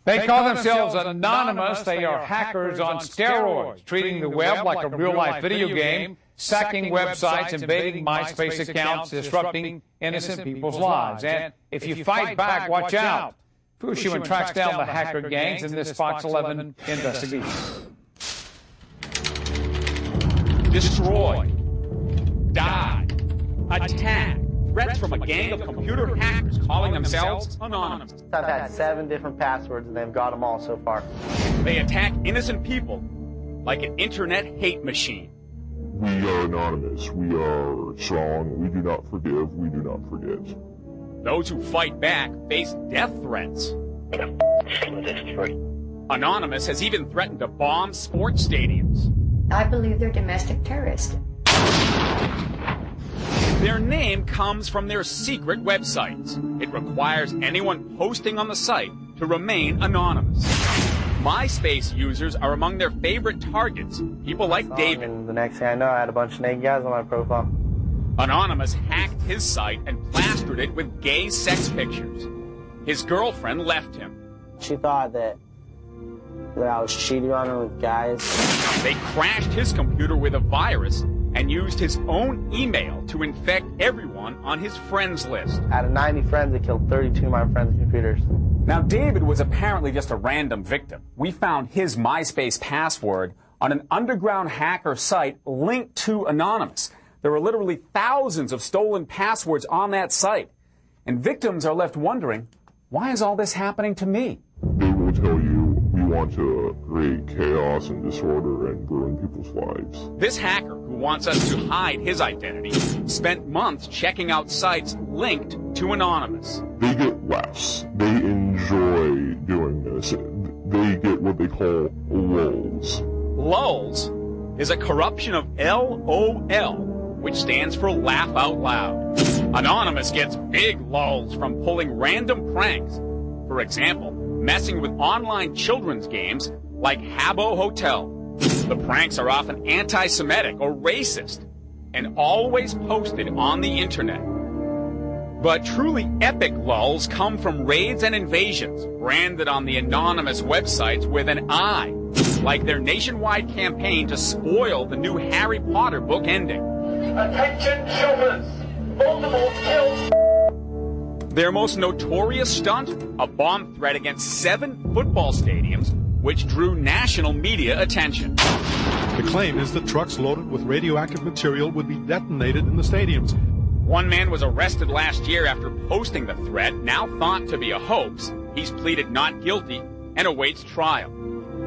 They call themselves anonymous. They are hackers on steroids, treating the web like a real-life video game, sacking websites, invading MySpace accounts, disrupting innocent people's lives. And if you fight back, watch out. Fushman tracks down the hacker gangs in this Fox 11 investigation. Destroy, die, attack. Threats from a gang of computer hackers calling themselves anonymous. I've had 7 different passwords and they've got them all so far. They attack innocent people like an internet hate machine. We are anonymous. We are strong. We do not forgive. We do not forget. Those who fight back face death threats. Anonymous has even threatened to bomb sports stadiums. I believe they're domestic terrorists. Their name comes from their secret websites. It requires anyone posting on the site to remain anonymous. MySpace users are among their favorite targets, people like David. And the next thing I know, I had a bunch of naked guys on my profile. Anonymous hacked his site and plastered it with gay sex pictures. His girlfriend left him. She thought that I was cheating on her with guys. They crashed his computer with a virus and used his own email to infect everyone on his friends list. Out of 90 friends, they killed 32 of my friends' computers. Now, David was apparently just a random victim. We found his MySpace password on an underground hacker site linked to Anonymous. There were literally thousands of stolen passwords on that site. And victims are left wondering, why is all this happening to me? They will tell you we want to create chaos and disorder and ruin people's lives. This hacker, who wants us to hide his identity, spent months checking out sites linked to Anonymous. They get laughs. They enjoy doing this. They get what they call lulz. Lulz is a corruption of LOL, which stands for laugh out loud. Anonymous gets big lulz from pulling random pranks. For example, messing with online children's games like Habbo Hotel. The pranks are often anti-Semitic or racist and always posted on the internet. But truly epic lulls come from raids and invasions branded on the Anonymous websites with an I, like their nationwide campaign to spoil the new Harry Potter book ending. Attention children! Voldemort killed! Their most notorious stunt? A bomb threat against 7 football stadiums, which drew national media attention. The claim is that trucks loaded with radioactive material would be detonated in the stadiums. One man was arrested last year after posting the threat, now thought to be a hoax. He's pleaded not guilty and awaits trial.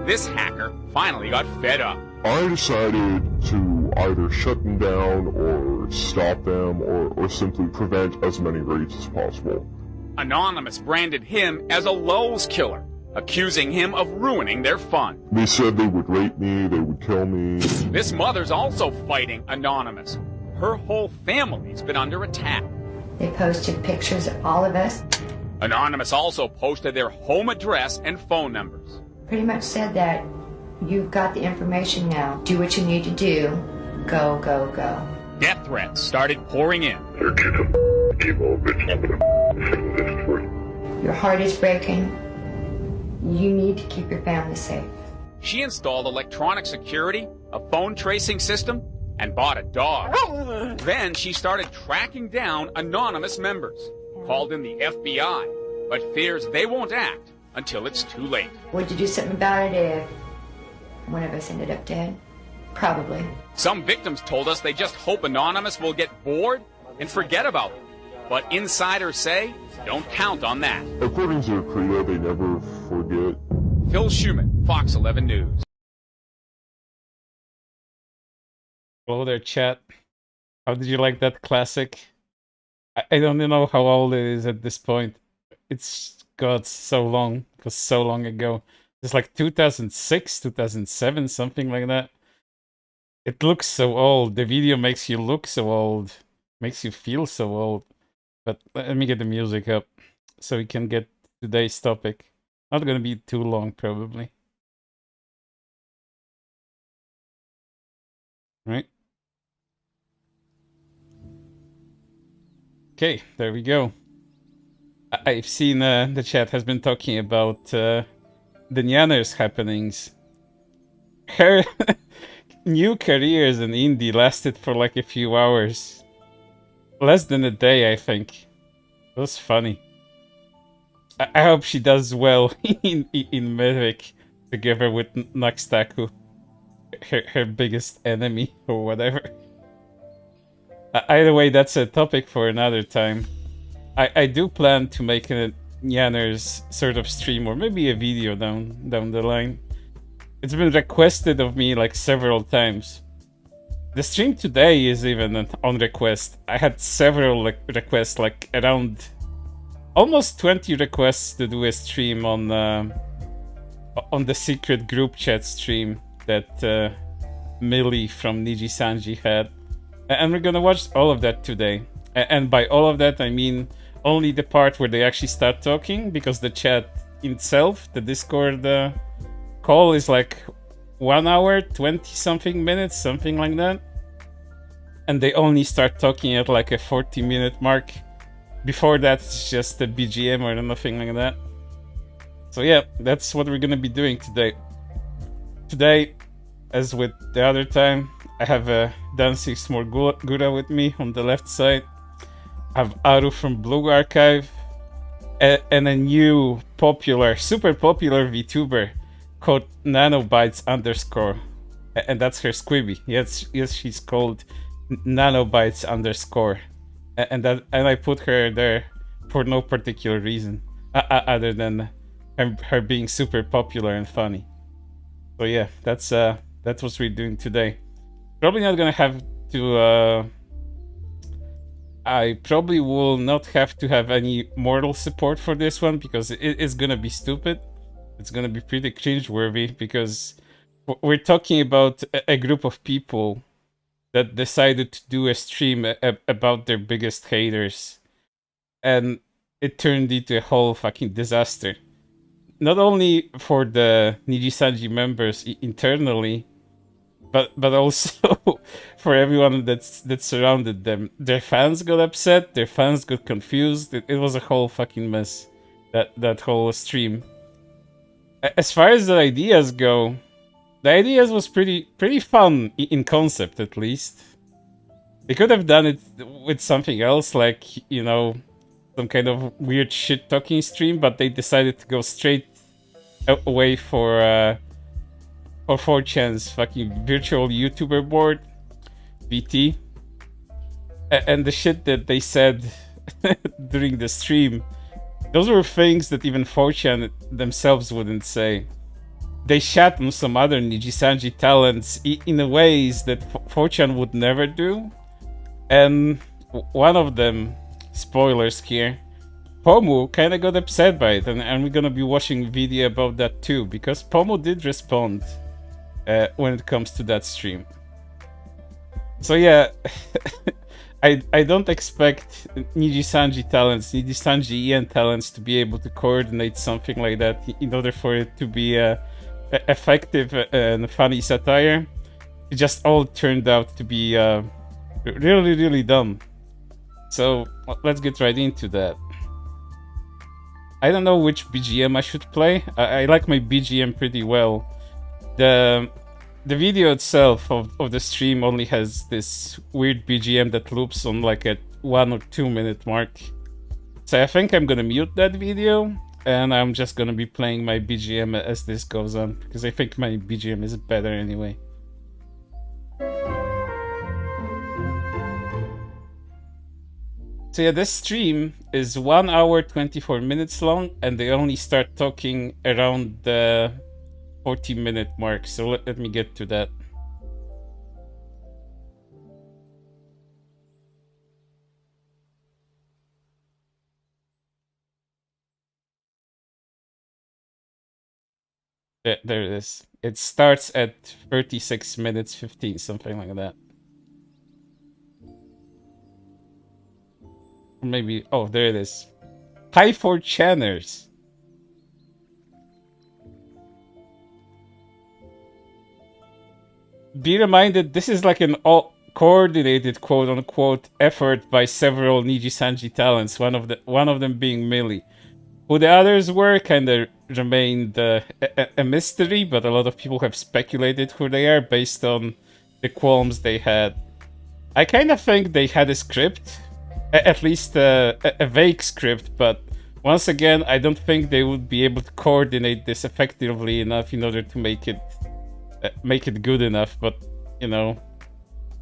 This hacker finally got fed up. I decided to either shut them down or stop them or simply prevent as many raids as possible. Anonymous branded him as a lulz killer, accusing him of ruining their fun. They said they would rape me, they would kill me. This mother's also fighting Anonymous. Her whole family's been under attack. They posted pictures of all of us. Anonymous also posted their home address and phone numbers. Pretty much said that you've got the information now. Do what you need to do. Go, go, go. Death threats started pouring in. Your kid's a evil bitch. I'm gonna settle this for you. Your heart is breaking. You need to keep your family safe. She installed electronic security, a phone tracing system, and bought a dog. Then she started tracking down Anonymous members, called in the FBI, but fears they won't act until it's too late. Would you do something about it if one of us ended up dead? Probably. Some victims told us they just hope Anonymous will get bored and forget about them. But insiders say, don't count on that. According to their credo, they never forget. Phil Schumann, Fox 11 News. Hello there, chat. How did you like that classic? I don't know how old it is at this point. It's got so long. It was so long ago. It's like 2006, 2007, something like that. It looks so old. The video makes you look so old. Makes you feel so old. But let me get the music up so we can get today's topic. Not gonna be too long, probably. Right? Okay, there we go. I've seen the chat has been talking about the Nyaners happenings. Her new career as an indie lasted for like a few hours. Less than a day, I think. It was funny. I hope she does well in Mythic together with Naxtaku, her biggest enemy or whatever. Either way, that's a topic for another time. I do plan to make a Nyaners sort of stream or maybe a video down the line. It's been requested of me like several times. The stream today is even on request. I had several requests, like around almost 20 requests to do a stream on the secret group chat stream that Millie from Nijisanji had. And we're gonna watch all of that today. And by all of that, I mean only the part where they actually start talking, because the chat itself, the Discord call, is like 1 hour, 20-something minutes, something like that. And they only start talking at like a 40-minute mark. Before that, it's just a BGM or nothing like that. So yeah, that's what we're gonna be doing today. Today, as with the other time, I have Dancing Smorgura Gura with me on the left side. I have Aru from Blue Archive. And a new popular, super popular VTuber called Nanobytes _. And that's her Squibby. Yes, she's called Nanobytes _ and I put her there for no particular reason other than her being super popular and funny. So yeah, that's what we're doing today. Probably not gonna have to I probably will not have to have any mortal support for this one, because it's gonna be stupid. It's gonna be pretty cringe-worthy, because we're talking about a group of people that decided to do a stream about their biggest haters, and it turned into a whole fucking disaster. Not only for the Nijisanji members internally, but also for everyone that surrounded them. Their fans got upset, their fans got confused. It was a whole fucking mess, that whole stream. As far as the ideas go, the ideas was pretty fun in concept, at least. They could have done it with something else, like, you know, some kind of weird shit talking stream, but they decided to go straight away for 4chan's fucking virtual YouTuber board, VT. And the shit that they said during the stream, those were things that even 4chan themselves wouldn't say. They shat on some other Nijisanji talents in a ways that 4chan would never do. And one of them, spoilers here, Pomu kinda got upset by it, and we're gonna be watching a video about that too, because Pomu did respond when it comes to that stream. So yeah, I don't expect Nijisanji talents, Nijisanji Ian talents to be able to coordinate something like that in order for it to be effective and funny satire. It just all turned out to be really dumb. So let's get right into that. I don't know which BGM I should play. I like my BGM pretty well. The video itself of the stream only has this weird BGM that loops on like a 1 or 2 minute mark. So I think I'm gonna mute that video, and I'm just gonna be playing my BGM as this goes on, because I think my BGM is better anyway. So yeah, this stream is 1 hour 24 minutes long, and they only start talking around the 40-minute mark. So let me get to that. There it is. It starts at 36 minutes 15, something like that. Maybe, oh, there it is. Hi 4chaners. Be reminded, this is like an coordinated quote-unquote effort by several Nijisanji talents, one of them being Millie. Who the others were kinda remained a mystery, but a lot of people have speculated who they are based on the qualms they had. I kind of think they had a script, at least a vague script, but once again, I don't think they would be able to coordinate this effectively enough in order to make it good enough. But you know,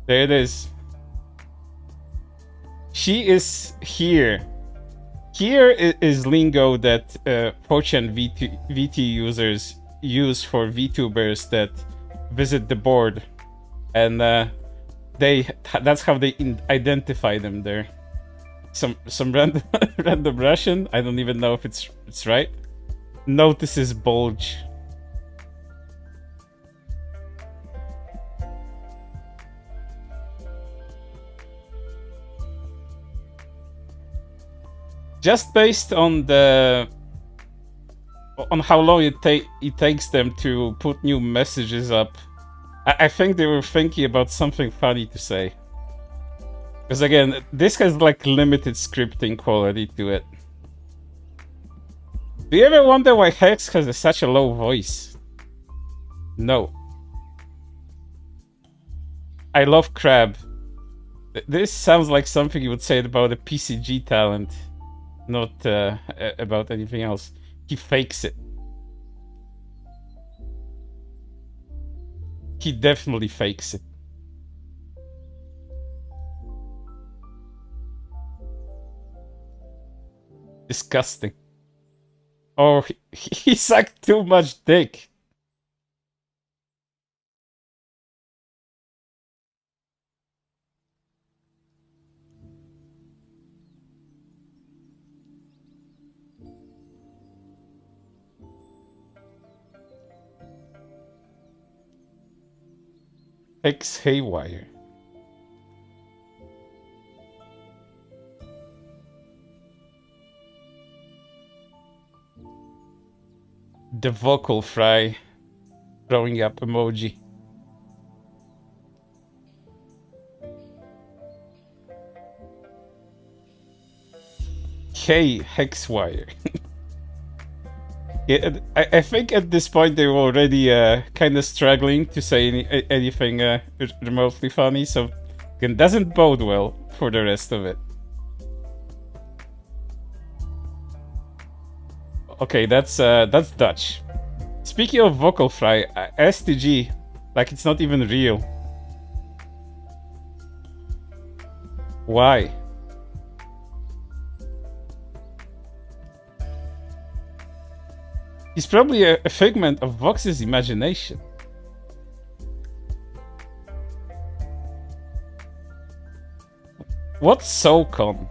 there it is. She is here. Here is lingo that 4chan VT users use for VTubers that visit the board, and that's how they identify them there. Some random random Russian. I don't even know if it's right. Notices bulge. Just based on how long it takes them to put new messages up, I think they were thinking about something funny to say. Because again, this has like limited scripting quality to it. Do you ever wonder why Hex has such a low voice? No. I love Crab. This sounds like something you would say about a PCG talent. Not about anything else. He fakes it. He definitely fakes it. Disgusting. Oh, he sucked too much dick. Hex haywire. The vocal fry throwing up emoji. Hey, Hexwire. Yeah, I think at this point they were already kind of struggling to say anything remotely funny, so it doesn't bode well for the rest of it. Okay, that's Dutch. Speaking of vocal fry, STG, like it's not even real. Why? He's probably a figment of Vox's imagination. What's SoCon?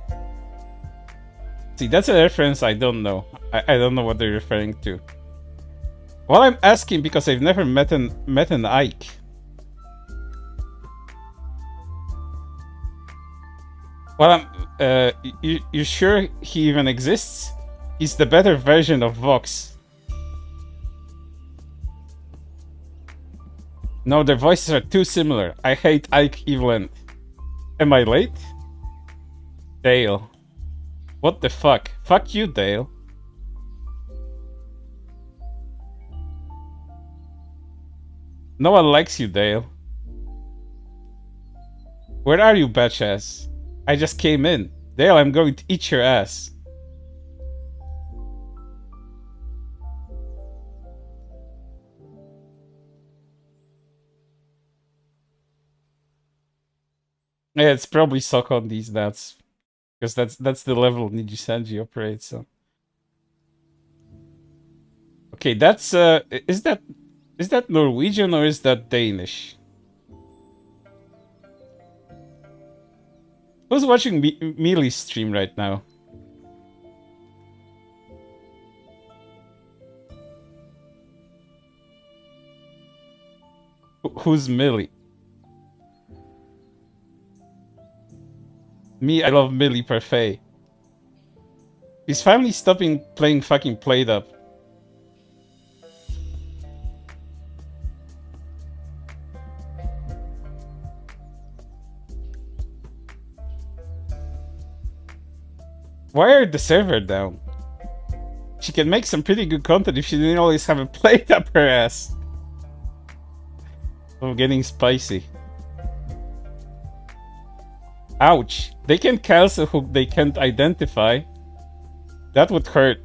See, that's a reference I don't know. I don't know what they're referring to. Well, I'm asking because I've never met an Ike. Well, you sure he even exists? He's the better version of Vox. No, their voices are too similar. I hate Ike Evelyn. Am I late? Dale. What the fuck? Fuck you, Dale. No one likes you, Dale. Where are you, batch ass? I just came in. Dale, I'm going to eat your ass. Yeah, it's probably suck on these nuts. Because that's the level Nijisanji operates on. Okay, that's is that Norwegian or is that Danish? Who's watching Millie's stream right now? Who's Millie? Me, I love Millie Parfait. He's finally stopping playing fucking Played Up. Why are the server down? She can make some pretty good content if she didn't always have a plate up her ass. I'm getting spicy. Ouch. They can cancel who they can't identify. That would hurt.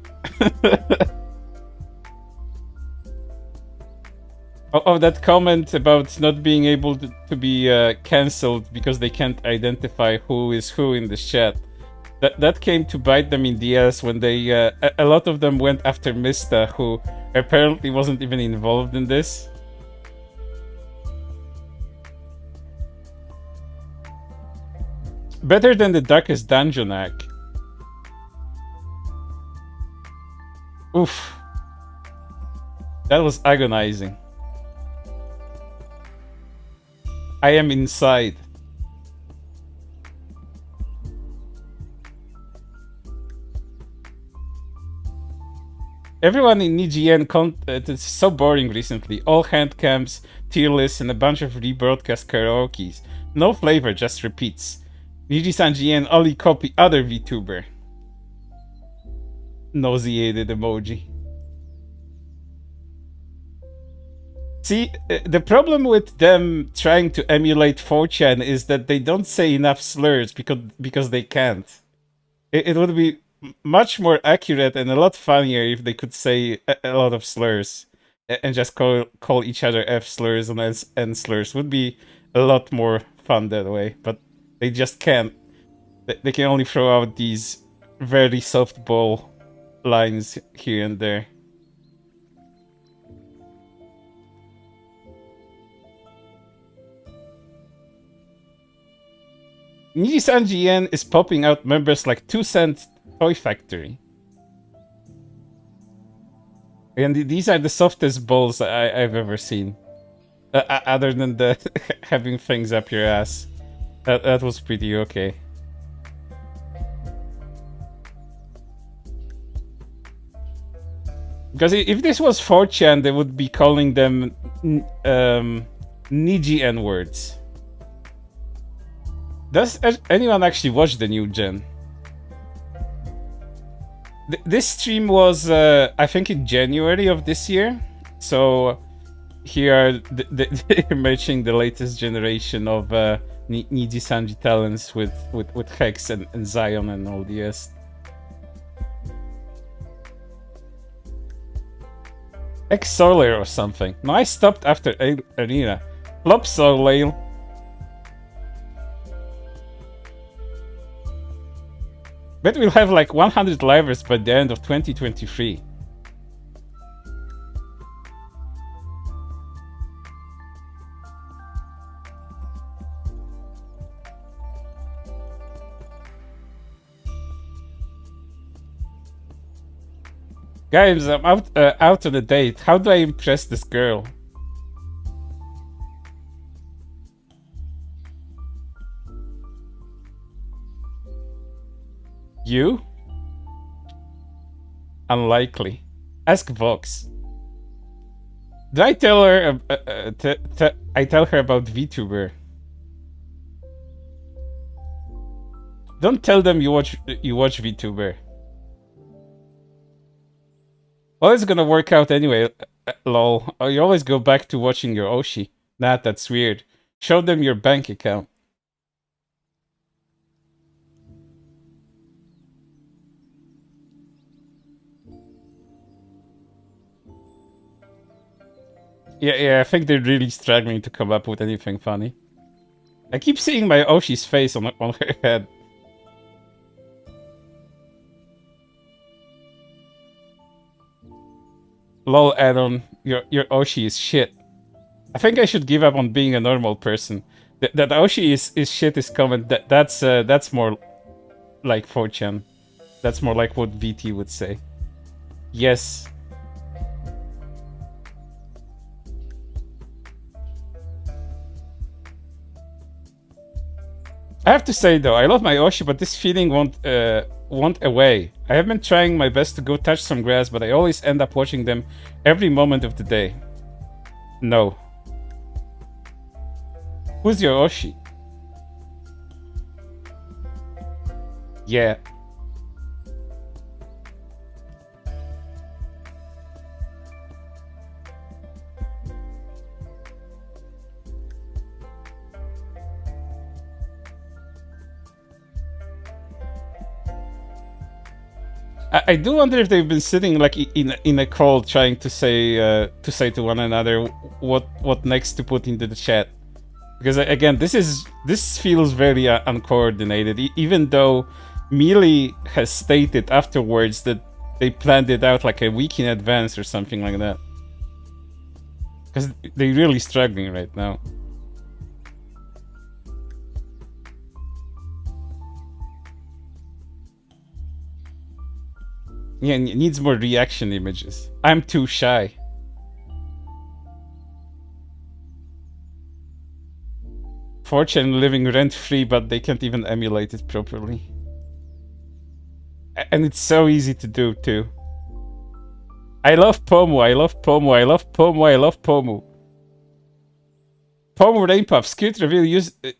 Oh, that comment about not being able to be cancelled because they can't identify who is who in the chat. That came to bite them in the ass when they a lot of them went after Mista, who apparently wasn't even involved in this. Better than the Darkest Dungeon hack. Oof. That was agonizing. I am inside. Everyone in Nijien content is so boring recently. All hand cams, tier lists, and a bunch of rebroadcast karaokes. No flavor, just repeats. Nijisanji and only copy other VTuber. Nauseated emoji. See, the problem with them trying to emulate 4chan is that they don't say enough slurs because they can't. It would be much more accurate and a lot funnier if they could say a lot of slurs and just call each other F slurs and N slurs. Would be a lot more fun that way, but they just can't. They can only throw out these very softball lines here and there. Nijisanji is popping out members like 2 Cent Toy Factory. And these are the softest balls I've ever seen. Other than the having things up your ass. That was pretty okay. Because if this was 4chan, they would be calling them Niji N-words. Does anyone actually watch the new gen? This stream was, I think, in January of this year. So here are they're matching the latest generation of Nijisanji talents with Hex and Zion and all the rest. X-Solar or something. No, I stopped after Arena. Plop Solar. Bet we'll have like 100 livers by the end of 2023. Guys, I'm out on a date. How do I impress this girl? You? Unlikely. Ask Vox. Do I tell her? I tell her about VTuber. Don't tell them you watch VTuber. Well, it's gonna work out anyway. Lol. You always go back to watching your Oshi. Nah, that's weird. Show them your bank account. Yeah, I think they're really struggling to come up with anything funny. I keep seeing my Oshi's face on her head. Lol, Adam, your Oshi is shit. I think I should give up on being a normal person. That Oshi is shit is comment. That's more like 4chan. That's more like what VT would say. Yes. I have to say though, I love my Oshi, but this feeling won't away. I have been trying my best to go touch some grass, but I always end up watching them every moment of the day. No. Who's your Oshi? Yeah. I do wonder if they've been sitting like in a call trying to say to one another what next to put into the chat. Because again, this feels very uncoordinated. Even though Millie has stated afterwards that they planned it out like a week in advance or something like that. Because they're really struggling right now. Yeah, it needs more reaction images. I'm too shy. Fortune living rent-free, but they can't even emulate it properly. And it's so easy to do, too. I love Pomu, I love Pomu, I love Pomu, I love Pomu. Pomu Rainpuff, Skewed Reveal,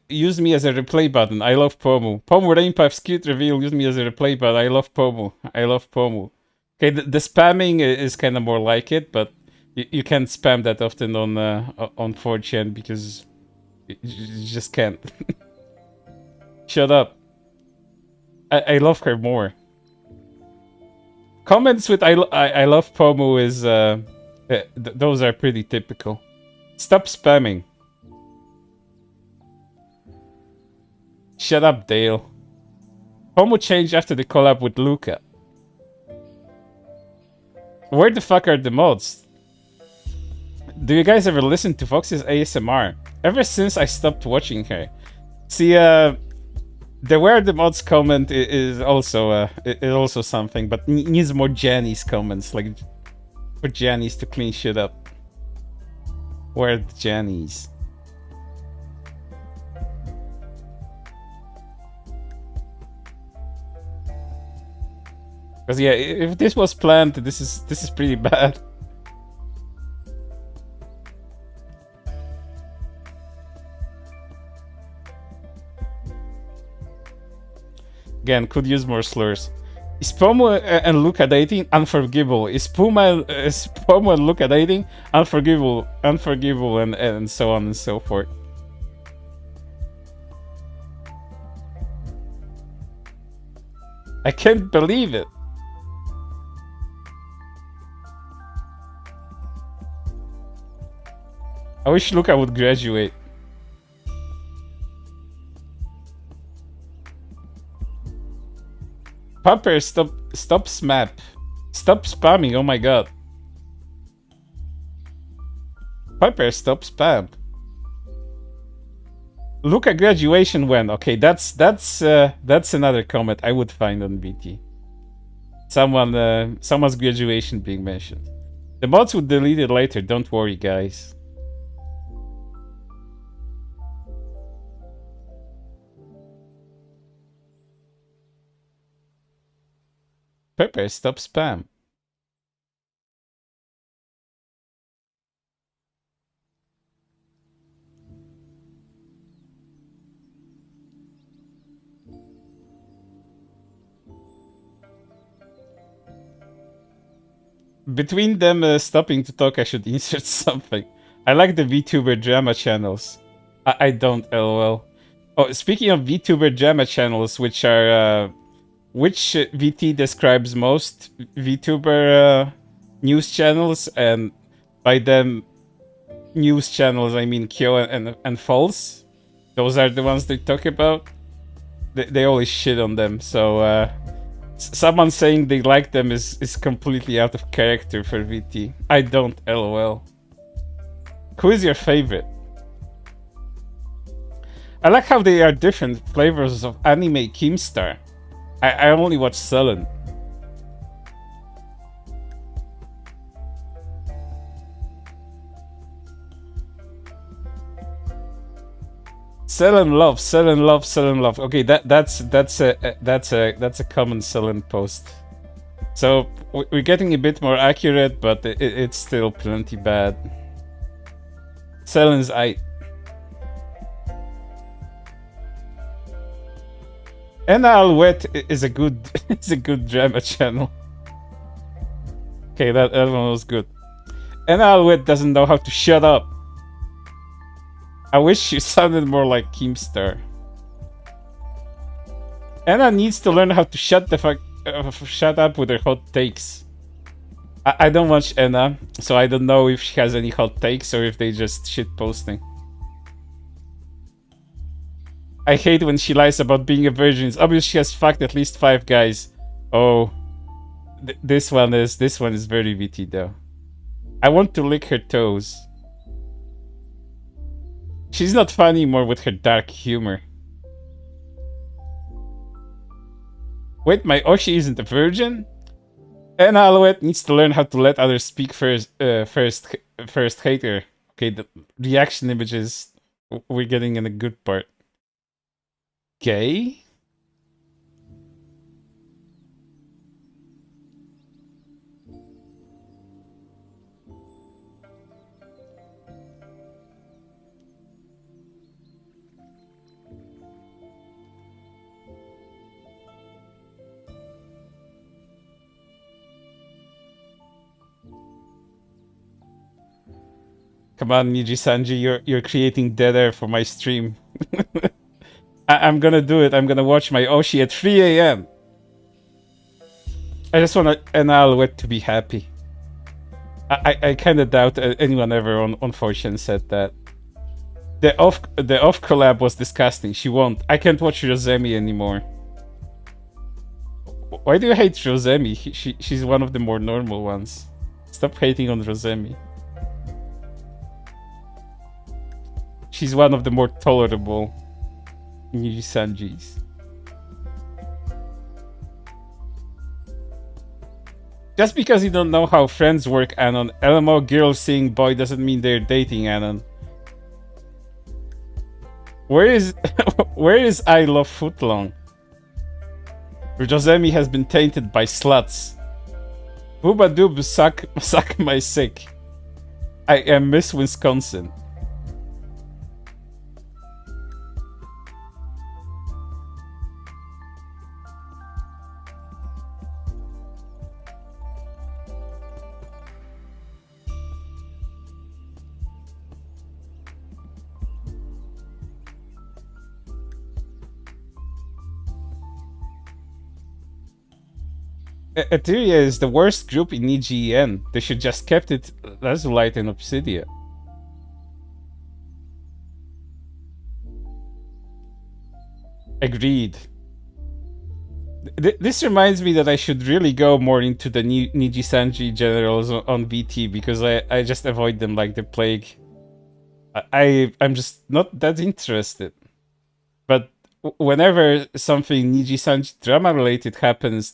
use me as a replay button. I love Pomu. Pomu Rainpuff, Skewed Reveal, use me as a replay button. I love Pomu. I love Pomu. Okay, the spamming is kind of more like it, but you can't spam that often on 4chan because you just can't. Shut up. I love her more. Comments with I love Pomu is those are pretty typical. Stop spamming. Shut up, Dale. Pomu changed after the collab with Luca. Where the fuck are the mods? Do you guys ever listen to Fox's ASMR? Ever since I stopped watching her. See, the where the mods comment is also something, but needs more Janice comments, like for Janice to clean shit up. Where are the Janice? Because yeah, if this was planned, this is pretty bad. Again, could use more slurs. Is Pomu and Luca dating? Unforgivable. Is Pomu and Luca dating? Unforgivable, and so on and so forth. I can't believe it. I wish Luca would graduate. Pupper, stop smap. Stop spamming, oh my god. Pupper, stop spam. Luca graduation when? Okay, that's another comment I would find on VT. Someone's graduation being mentioned. The mods would delete it later, don't worry guys. Pepper, stop spam. Between them stopping to talk, I should insert something. I like the VTuber drama channels. I don't, lol. Oh, speaking of VTuber drama channels, which are... which VT describes most VTuber news channels, and by them news channels I mean Kyo and False. Those are the ones they talk about. They always shit on them, so someone saying they like them is completely out of character for VT. I don't, lol. Who is your favorite? I like how they are different flavors of anime Keemstar. I only watch Sullen. Sullen love, Sullen love, Sullen love. Okay, that's a common Sullen post. So we're getting a bit more accurate, but it's still plenty bad. Sullen's Anna Alouette is a good drama channel. Okay, that one was good. Anna Alouette doesn't know how to shut up. I wish she sounded more like Keemstar. Anna needs to learn how to shut the fuck shut up with her hot takes. I don't watch Anna, so I don't know if she has any hot takes or if they just shit posting. I hate when she lies about being a virgin. It's obvious she has fucked at least 5 guys. Oh, this one is very witty though. I want to lick her toes. She's not funny anymore with her dark humor. Wait, my Oshi isn't a virgin? And Alouette needs to learn how to let others speak first. First hater. Okay, the reaction images. We're getting in a good part. Gay? Come on, Nijisanji, you're creating dead air for my stream. I'm gonna do it. I'm gonna watch my Oshi at 3 AM. I just want an Alouette to be happy. I kind of doubt anyone ever on 4chan said that. The off collab was disgusting. She won't. I can't watch Rosemi anymore. Why do you hate Rosemi? She's one of the more normal ones. Stop hating on Rosemi. She's one of the more tolerable Nijisanjis. Just because you don't know how friends work, Anon, LMO girls seeing boy doesn't mean they're dating, Anon. Where is I Love Footlong? Rosemi has been tainted by sluts. Booba doob suck my sick. I am Miss Wisconsin. Etheria is the worst group in EGN. They should just kept it Lazulite and Obsidia. Agreed. This reminds me that I should really go more into the Nijisanji generals on VT because I just avoid them like the plague. I'm just not that interested. But whenever something Nijisanji drama related happens,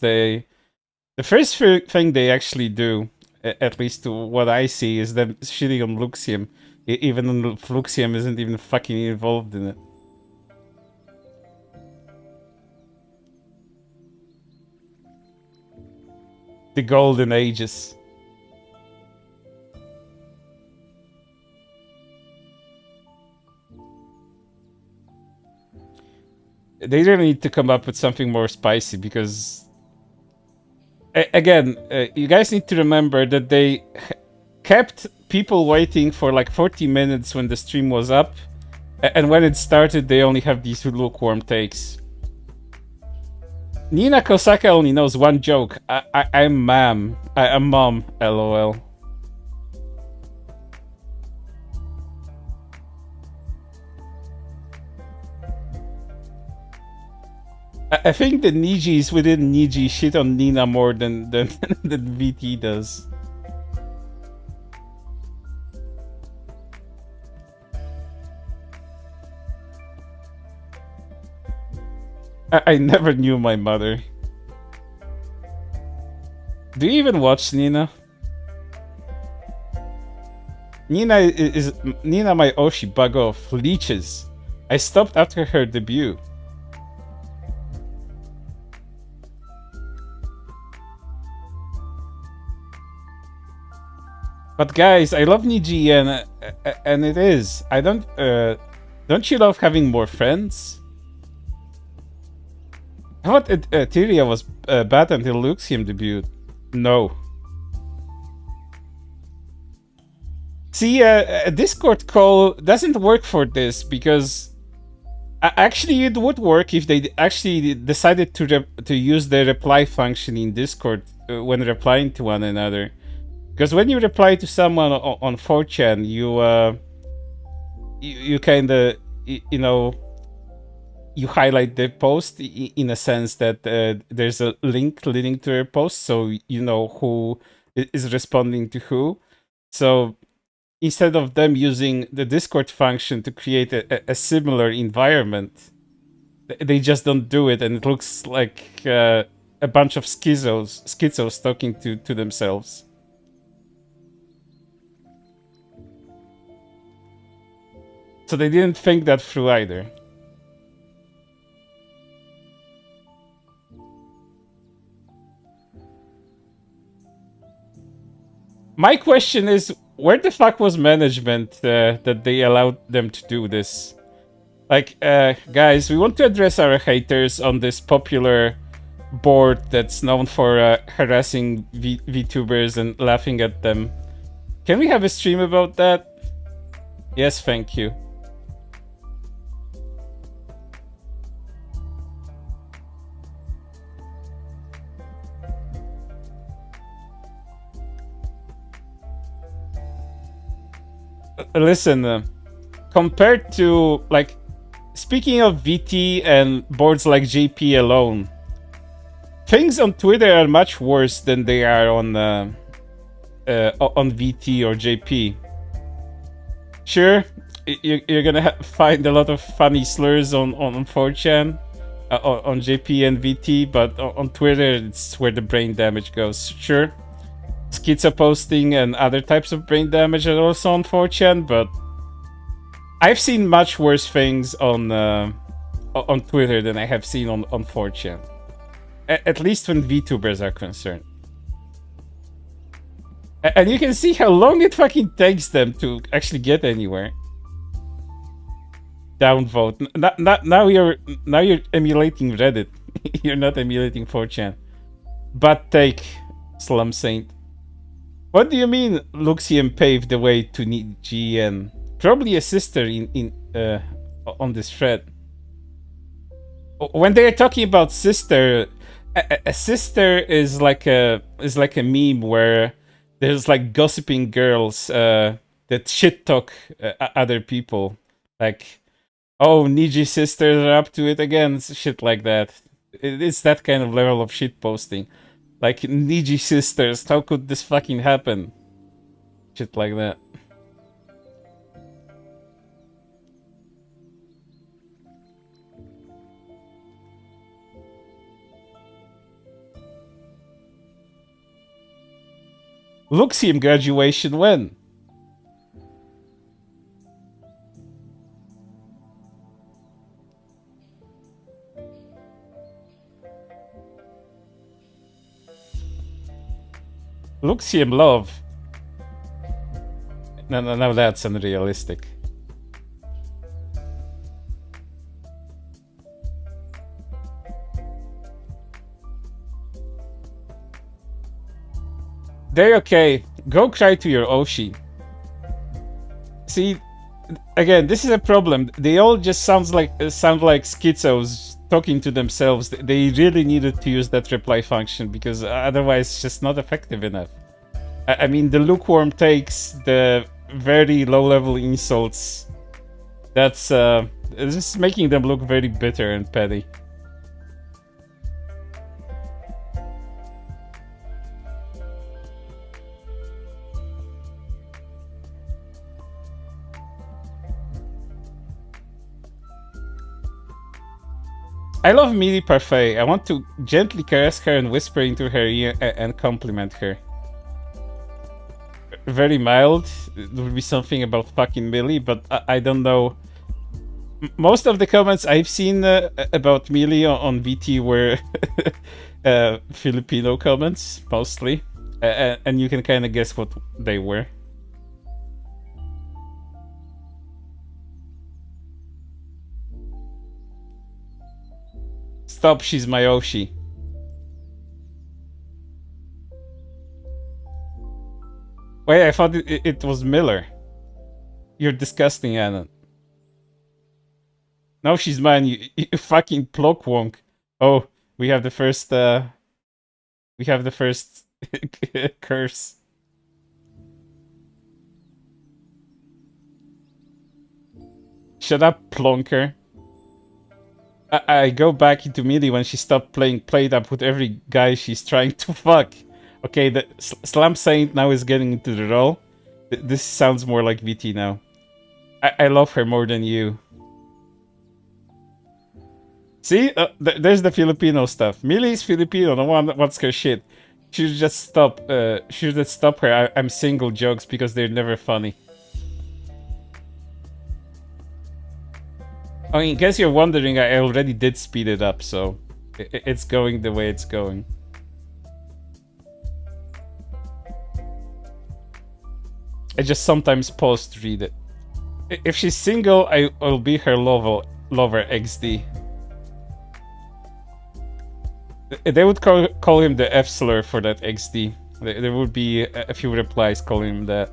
the first thing they actually do, at least to what I see, is them shitting on Luxium, even though Luxium isn't even fucking involved in it. The golden ages. They really need to come up with something more spicy because... Again, you guys need to remember that they kept people waiting for like 40 minutes when the stream was up, and when it started, they only have these lukewarm takes. Nina Kosaka only knows one joke. I'm ma'am. I'm mom. LOL. I think the Nijis within Niji shit on Nina more than VT does. I never knew my mother. Do you even watch Nina? Nina my Oshi, bug off. Leeches. I stopped after her debut. But guys, I love Niji and it is. I don't you love having more friends? I thought Tyria was bad until Luxium debuted. No. See, a Discord call doesn't work for this because Actually, it would work if they actually decided to use the reply function in Discord when replying to one another. Because when you reply to someone on 4chan, you kind of, you know, you highlight the post in a sense that there's a link leading to their post, so you know who is responding to who. So instead of them using the Discord function to create a similar environment, they just don't do it, and it looks like a bunch of schizos talking to themselves. So they didn't think that through either. My question is, where the fuck was management that they allowed them to do this? Like, guys, we want to address our haters on this popular board that's known for harassing VTubers and laughing at them. Can we have a stream about that? Yes, thank you. Listen, compared to, like, speaking of VT and boards like JP alone, things on Twitter are much worse than they are on VT or JP. Sure, you're gonna find a lot of funny slurs on 4chan, on JP and VT, but on Twitter, it's where the brain damage goes. Sure. Schizo posting and other types of brain damage are also on 4chan, but I've seen much worse things on Twitter than I have seen on 4chan. At least when VTubers are concerned. And you can see how long it fucking takes them to actually get anywhere. Downvote. Now you're emulating Reddit. You're not emulating 4chan. But take Slum Saint. What do you mean Luxian paved the way to Niji? Probably a sister on this thread. When they're talking about sister, a sister is like a meme where there's like gossiping girls that shit talk other people, like, oh, Niji sisters are up to it again, shit like that. It's that kind of level of shit posting. Like, Niji sisters, how could this fucking happen? Shit like that. Luxian graduation when? Luxian love. No, that's unrealistic. They're okay. Go cry to your Oshi. See, again, this is a problem. They all just sound like schizos talking to themselves. They really needed to use that reply function because otherwise it's just not effective enough. I mean, the lukewarm takes, the very low-level insults. That's just making them look very bitter and petty. I love Millie Parfait. I want to gently caress her and whisper into her ear and compliment her. Very mild. It would be something about fucking Millie, but I don't know. Most of the comments I've seen about Millie on VT were Filipino comments, mostly. And you can kind of guess what they were. Stop, she's my Oshi. Wait, I thought it was Miller. You're disgusting, Anna. Now she's mine, you fucking plockwonk. Oh, we have the first, curse. Shut up, plonker. I go back into Millie when she stopped playing played up with every guy she's trying to fuck. Okay, the Slam Saint now is getting into the role. This sounds more like VT now. I love her more than you. See? There's the Filipino stuff. Millie's Filipino, no one wants her shit. She should just stop. She should stop her I'm single jokes because they're never funny. I mean, in case you're wondering, I already did speed it up, so it's going the way it's going. I just sometimes pause to read it. If she's single, I'll be her lover XD. They would call him the F slur for that XD. There would be a few replies calling him that.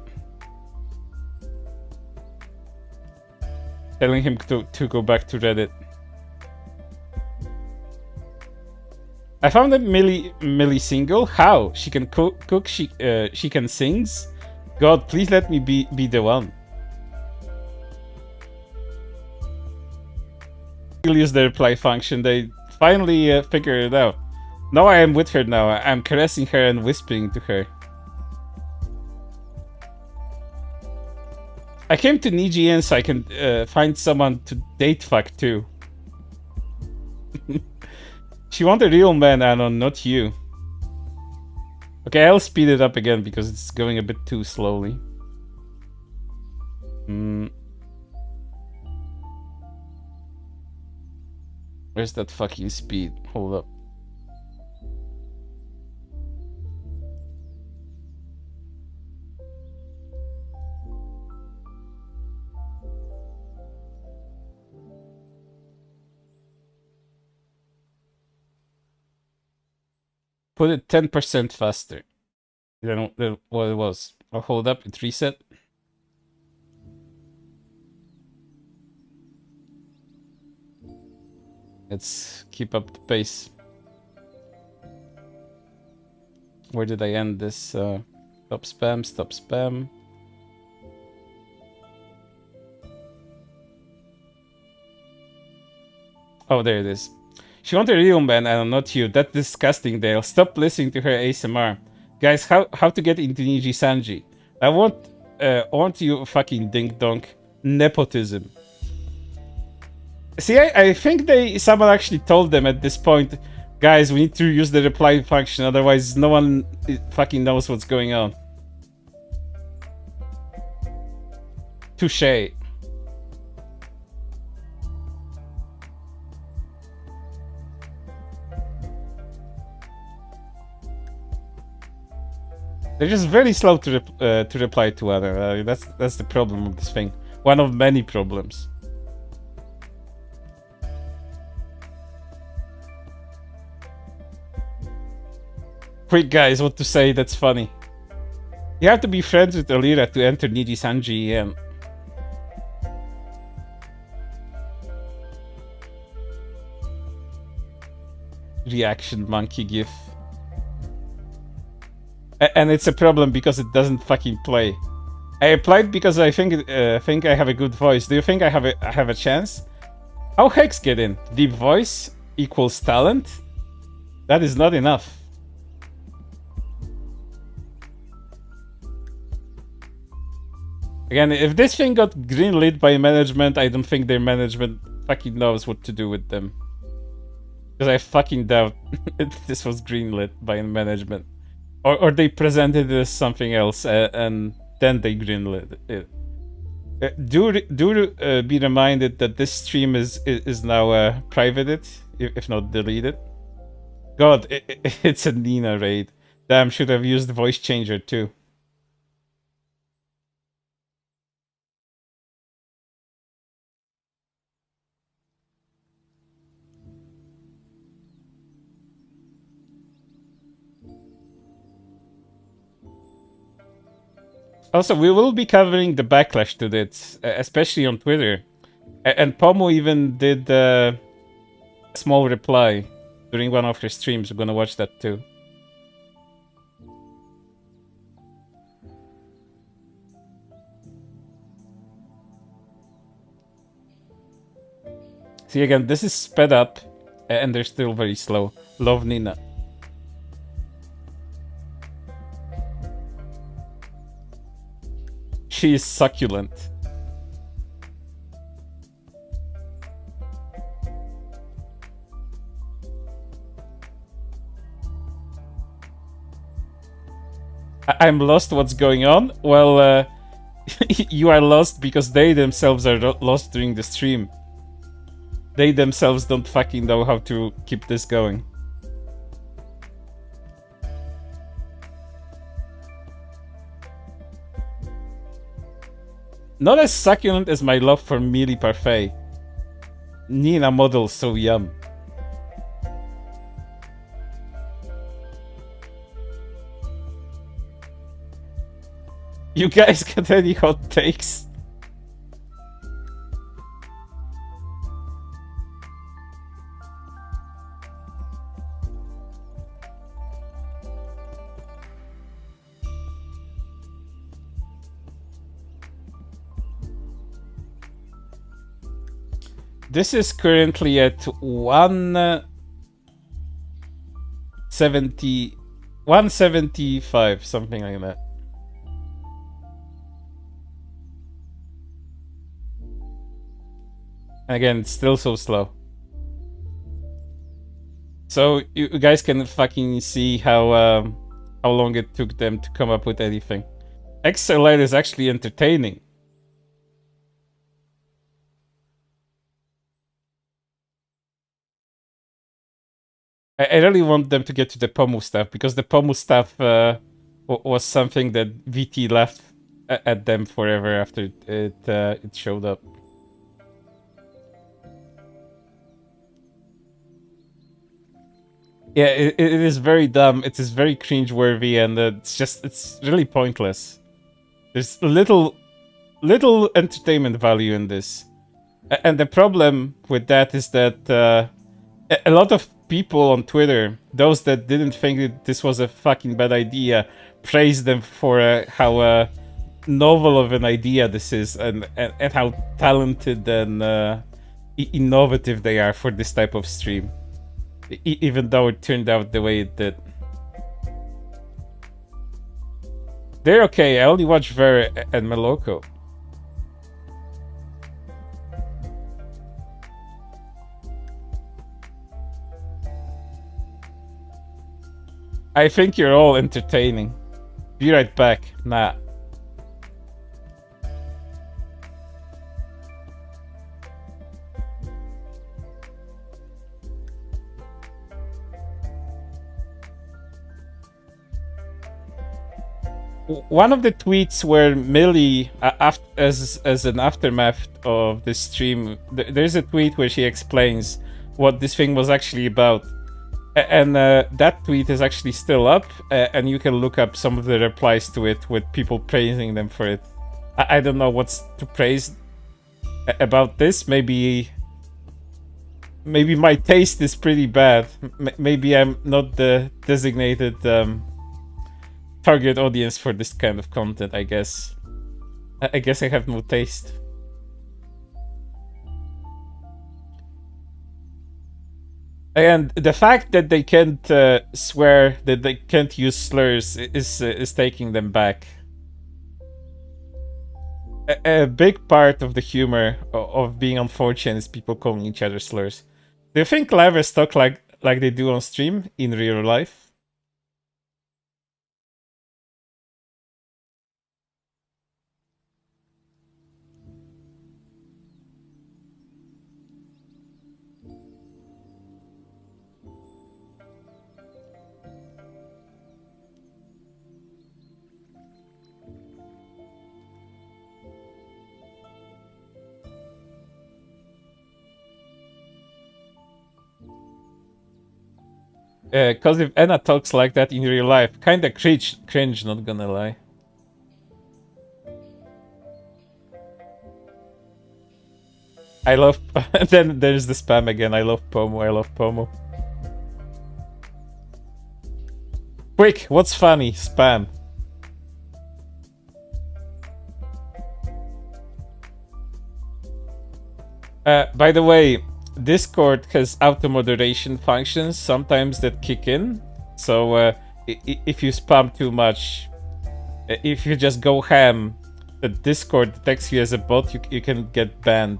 Telling him to go back to Reddit. I found that Millie single. How? She can cook. She can sings. God, please let me be the one. We'll use the reply function. They finally figured it out. Now I am with her now. I'm caressing her and whispering to her. I came to Niji so I can find someone to date fuck too. She want a real man, Anon, not you. Okay, I'll speed it up again because it's going a bit too slowly. Where's that fucking speed? Hold up. Put it 10% faster than what it was. I'll hold up, it reset. Let's keep up the pace. Where did I end this? Stop spam, stop spam. Oh, there it is. She wanted a real man, and not you. That's disgusting, Dale. Stop listening to her ASMR. Guys, how to get into Nijisanji? I want you fucking ding-donk. Nepotism. See, I think someone actually told them at this point, guys, we need to use the reply function, otherwise no one fucking knows what's going on. Touché. They're just very slow to reply to other. That's the problem of this thing. One of many problems. Quick, guys, what to say that's funny. You have to be friends with Alira to enter Nijisanji EM. Reaction monkey gif. And it's a problem because it doesn't fucking play. I applied because I think I have a good voice. Do you think I have a chance? How Hex get in? Deep voice equals talent? That is not enough. Again, if this thing got greenlit by management, I don't think their management fucking knows what to do with them. Because I fucking doubt this was greenlit by management. Or they presented it as something else and then they greenlit it. Do be reminded that this stream is now privated, if not deleted. God, it's a Nina raid. Damn, should have used the voice changer too. Also, we will be covering the backlash to this, especially on Twitter. And Pomu even did a small reply during one of her streams. We're gonna watch that too. See, again, this is sped up, and they're still very slow. Love Nina. She is succulent. I'm lost, what's going on? Well, you are lost because they themselves are lost during the stream. They themselves don't fucking know how to keep this going. Not as succulent as my love for Millie Parfait. Nina model so yum. You guys got any hot takes? This is currently at 175, something like that. Again, it's still so slow. So you guys can fucking see how long it took them to come up with anything. XLite is actually entertaining. I really want them to get to the Pomu stuff, because the Pomu stuff was something that VT left at them forever after it showed up. Yeah, it is very dumb. It is very cringeworthy, and it's really pointless. There's little entertainment value in this, and the problem with that is that a lot of people on Twitter, those that didn't think that this was a fucking bad idea, praised them for how novel of an idea this is, and how talented and innovative they are for this type of stream. Even though it turned out the way it did. They're okay. I only watch Ver and Meloko. I think you're all entertaining. Be right back. Nah. One of the tweets where Millie, as an aftermath of this stream, there's a tweet where she explains what this thing was actually about. And that tweet is actually still up, and you can look up some of the replies to it with people praising them for it. I don't know what's to praise about this. Maybe my taste is pretty bad. Maybe I'm not the designated target audience for this kind of content, I guess. I guess I have no taste. And the fact that they can't swear, that they can't use slurs, is taking them back. A big part of the humor of being unfortunate is people calling each other slurs. Do you think livers talk like they do on stream in real life? Cause if Anna talks like that in real life, kinda cringe, not gonna lie. I love. Then there's the spam again. I love Pomo. I love Pomo. Quick, what's funny? Spam. By the way, Discord has auto moderation functions sometimes that kick in. So if you spam too much, if you just go ham, the Discord detects you as a bot. You can get banned.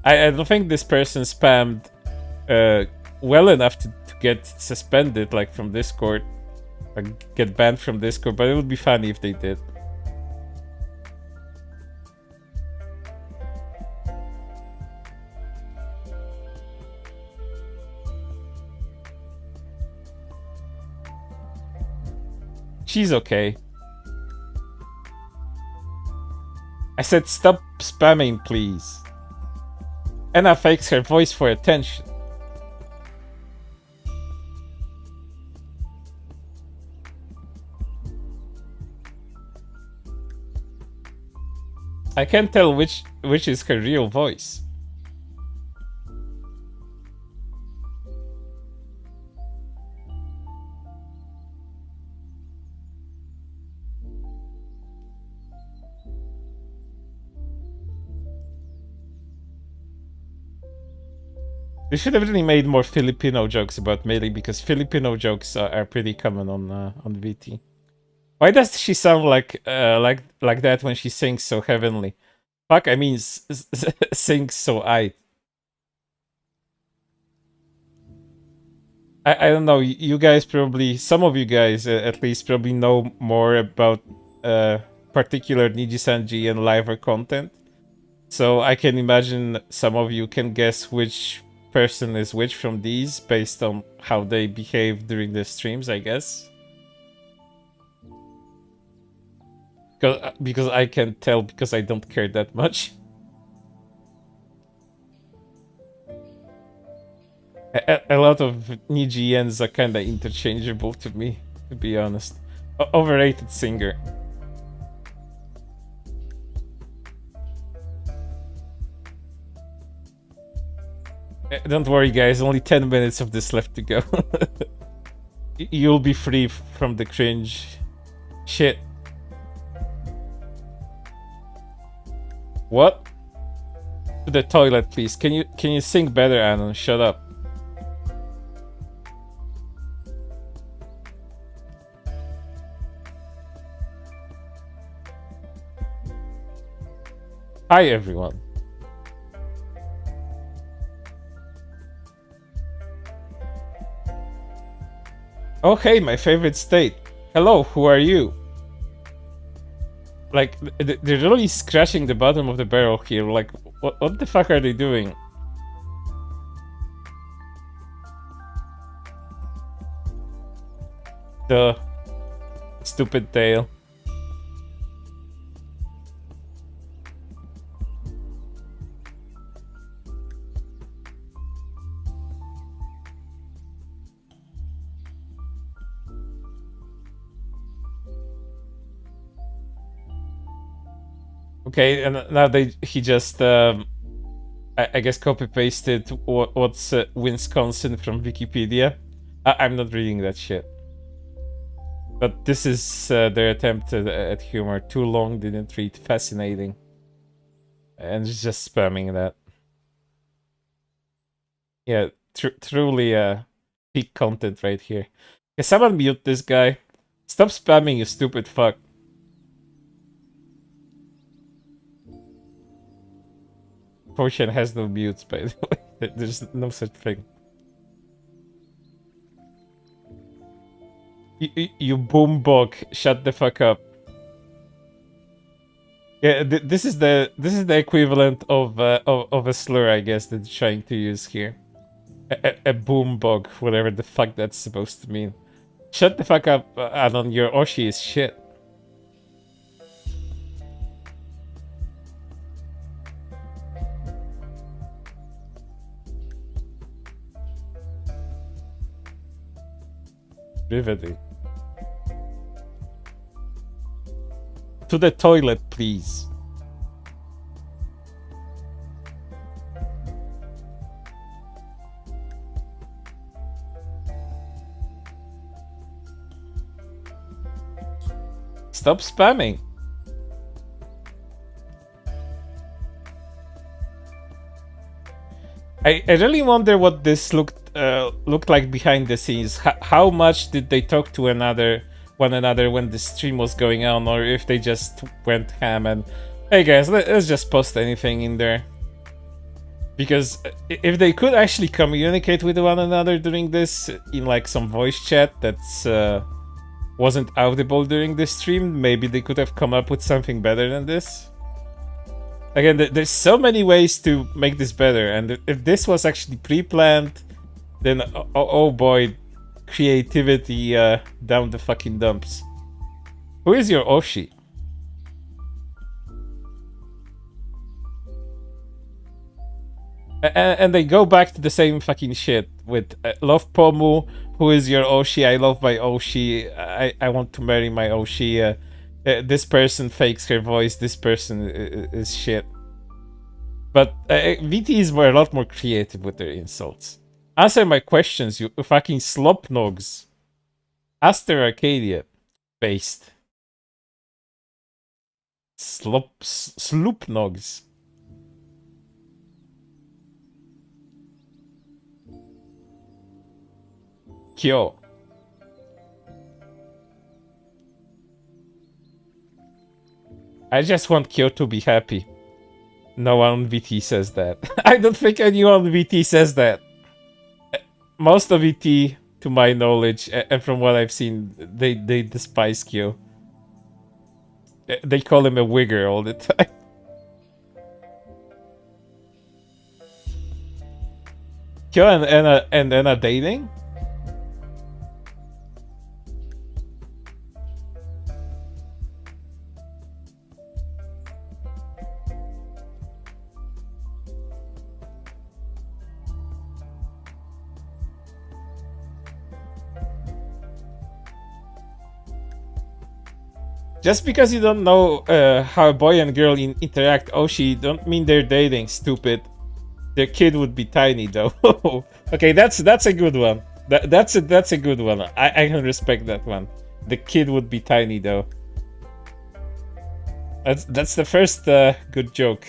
I don't think this person spammed well enough to get suspended, like from Discord, like get banned from Discord. But it would be funny if they did. She's okay. I said stop spamming, please. Anna fakes her voice for attention. I can't tell which is her real voice. They should have really made more Filipino jokes about Millie, because Filipino jokes are pretty common on VT. Why does she sound like that when she sings so heavenly? Fuck, I mean sings so I don't know. You guys probably, some of you guys at least, probably know more about particular Nijisanji and liver content. So I can imagine some of you can guess which person is which from these based on how they behave during the streams, I guess. Because I can tell, because I don't care that much. A lot of Nijians are kind of interchangeable to me, to be honest. Overrated singer. Don't worry, guys. Only 10 minutes of this left to go. You'll be free from the cringe shit. What? To the toilet, please. Can you sing better, Anon? Shut up. Hi, everyone. Oh, hey, my favorite state. Hello, who are you? Like, they're really scratching the bottom of the barrel here. Like, what the fuck are they doing? The stupid tail. Okay, and now he just I guess copy pasted what's Wisconsin from Wikipedia. I'm not reading that shit. But this is their attempt at humor. Too long, didn't read, fascinating. And just spamming that. Yeah, truly peak content right here. Can someone mute this guy? Stop spamming, you stupid fuck. Potion has no mutes, by the way. There's no such thing. You boombog, shut the fuck up. Yeah, this is the equivalent of a slur, I guess, that they're trying to use here. A boombog, whatever the fuck that's supposed to mean. Shut the fuck up, Anon. Your Oshi is shit. Riveting. To the toilet, please. stop spamming. I really wonder what this looked like behind the scenes. How much did they talk to one another when the stream was going on, or if they just went ham and, hey guys, let's just post anything in there. Because if they could actually communicate with one another during this in like some voice chat that's wasn't audible during the stream, maybe they could have come up with something better than this. Again, there's so many ways to make this better, and if this was actually pre-planned, then oh boy, creativity down the fucking dumps. Who is your Oshi? And they go back to the same fucking shit with love Pomu, who is your Oshi, I love my Oshi, I want to marry my Oshi, this person fakes her voice, this person is shit. But VTs were a lot more creative with their insults. Answer my questions, you fucking slopnogs. Aster Arcadia. Based. Sloopnogs. Kyo. I just want Kyo to be happy. No one on VT says that. I don't think anyone on VT says that. Most of VT, to my knowledge, and from what I've seen, they despise Kyo. They call him a wigger all the time. Kyo and Anna dating? Just because you don't know how a boy and girl interact, Oshi, don't mean they're dating, stupid. Their kid would be tiny, though. Okay, that's a good one. That's a good one. I can respect that one. The kid would be tiny, though. That's the first good joke.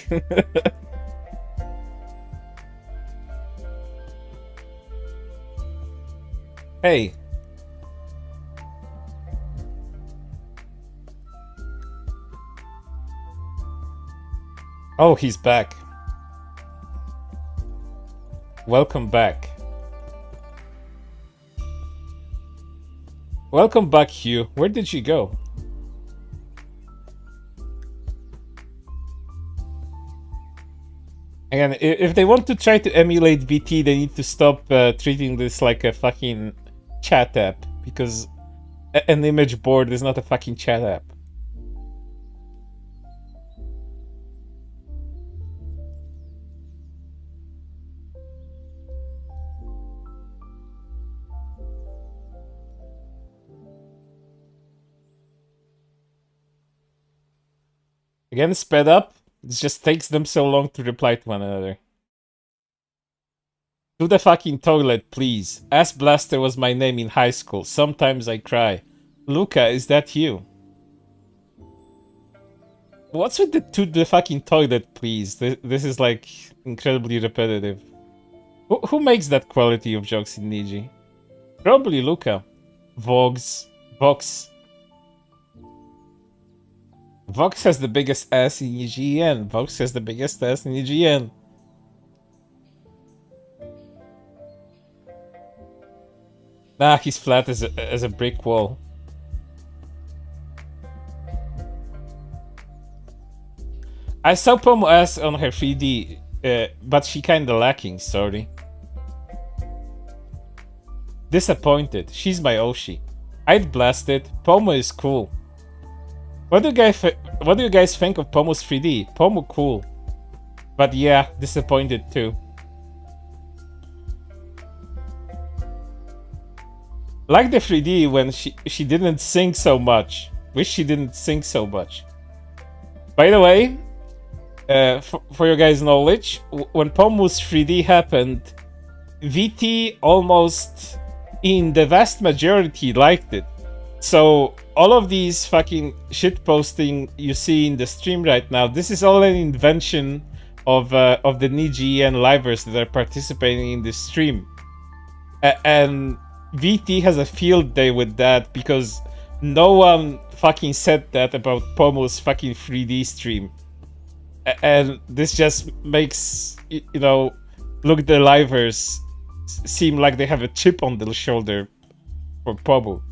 Hey. Oh, he's back. Welcome back. Welcome back, Hugh. Where did you go? Again, if they want to try to emulate VT, they need to stop treating this like a fucking chat app, because an image board is not a fucking chat app. Again, sped up. It just takes them so long to reply to one another. To the fucking toilet, please. Ass Blaster was my name in high school. Sometimes I cry. Luca, is that you? What's with the to the fucking toilet, please? This is like incredibly repetitive. Who makes that quality of jokes in Niji? Probably Luca. Vox. Vox has the biggest ass in EGN. Vox has the biggest ass in EGN. Nah, he's flat as a brick wall. I saw Pomo ass on her 3D, but she kinda lacking, sorry. Disappointed. She's my Oshi. I'd blast it. Pomo is cool. What do you guys think of Pomo's 3D? Pomo cool. But yeah, disappointed too. Like the 3D when she didn't sing so much. Wish she didn't sing so much. By the way, for your guys' knowledge, when Pomo's 3D happened, VT almost in the vast majority liked it. So all of these fucking shit posting you see in the stream right now, this is all an invention of the Niji livers that are participating in this stream. And VT has a field day with that because no one fucking said that about Pomo's fucking 3D stream. And this just makes, you know, look, the livers seem like they have a chip on their shoulder for Pomo.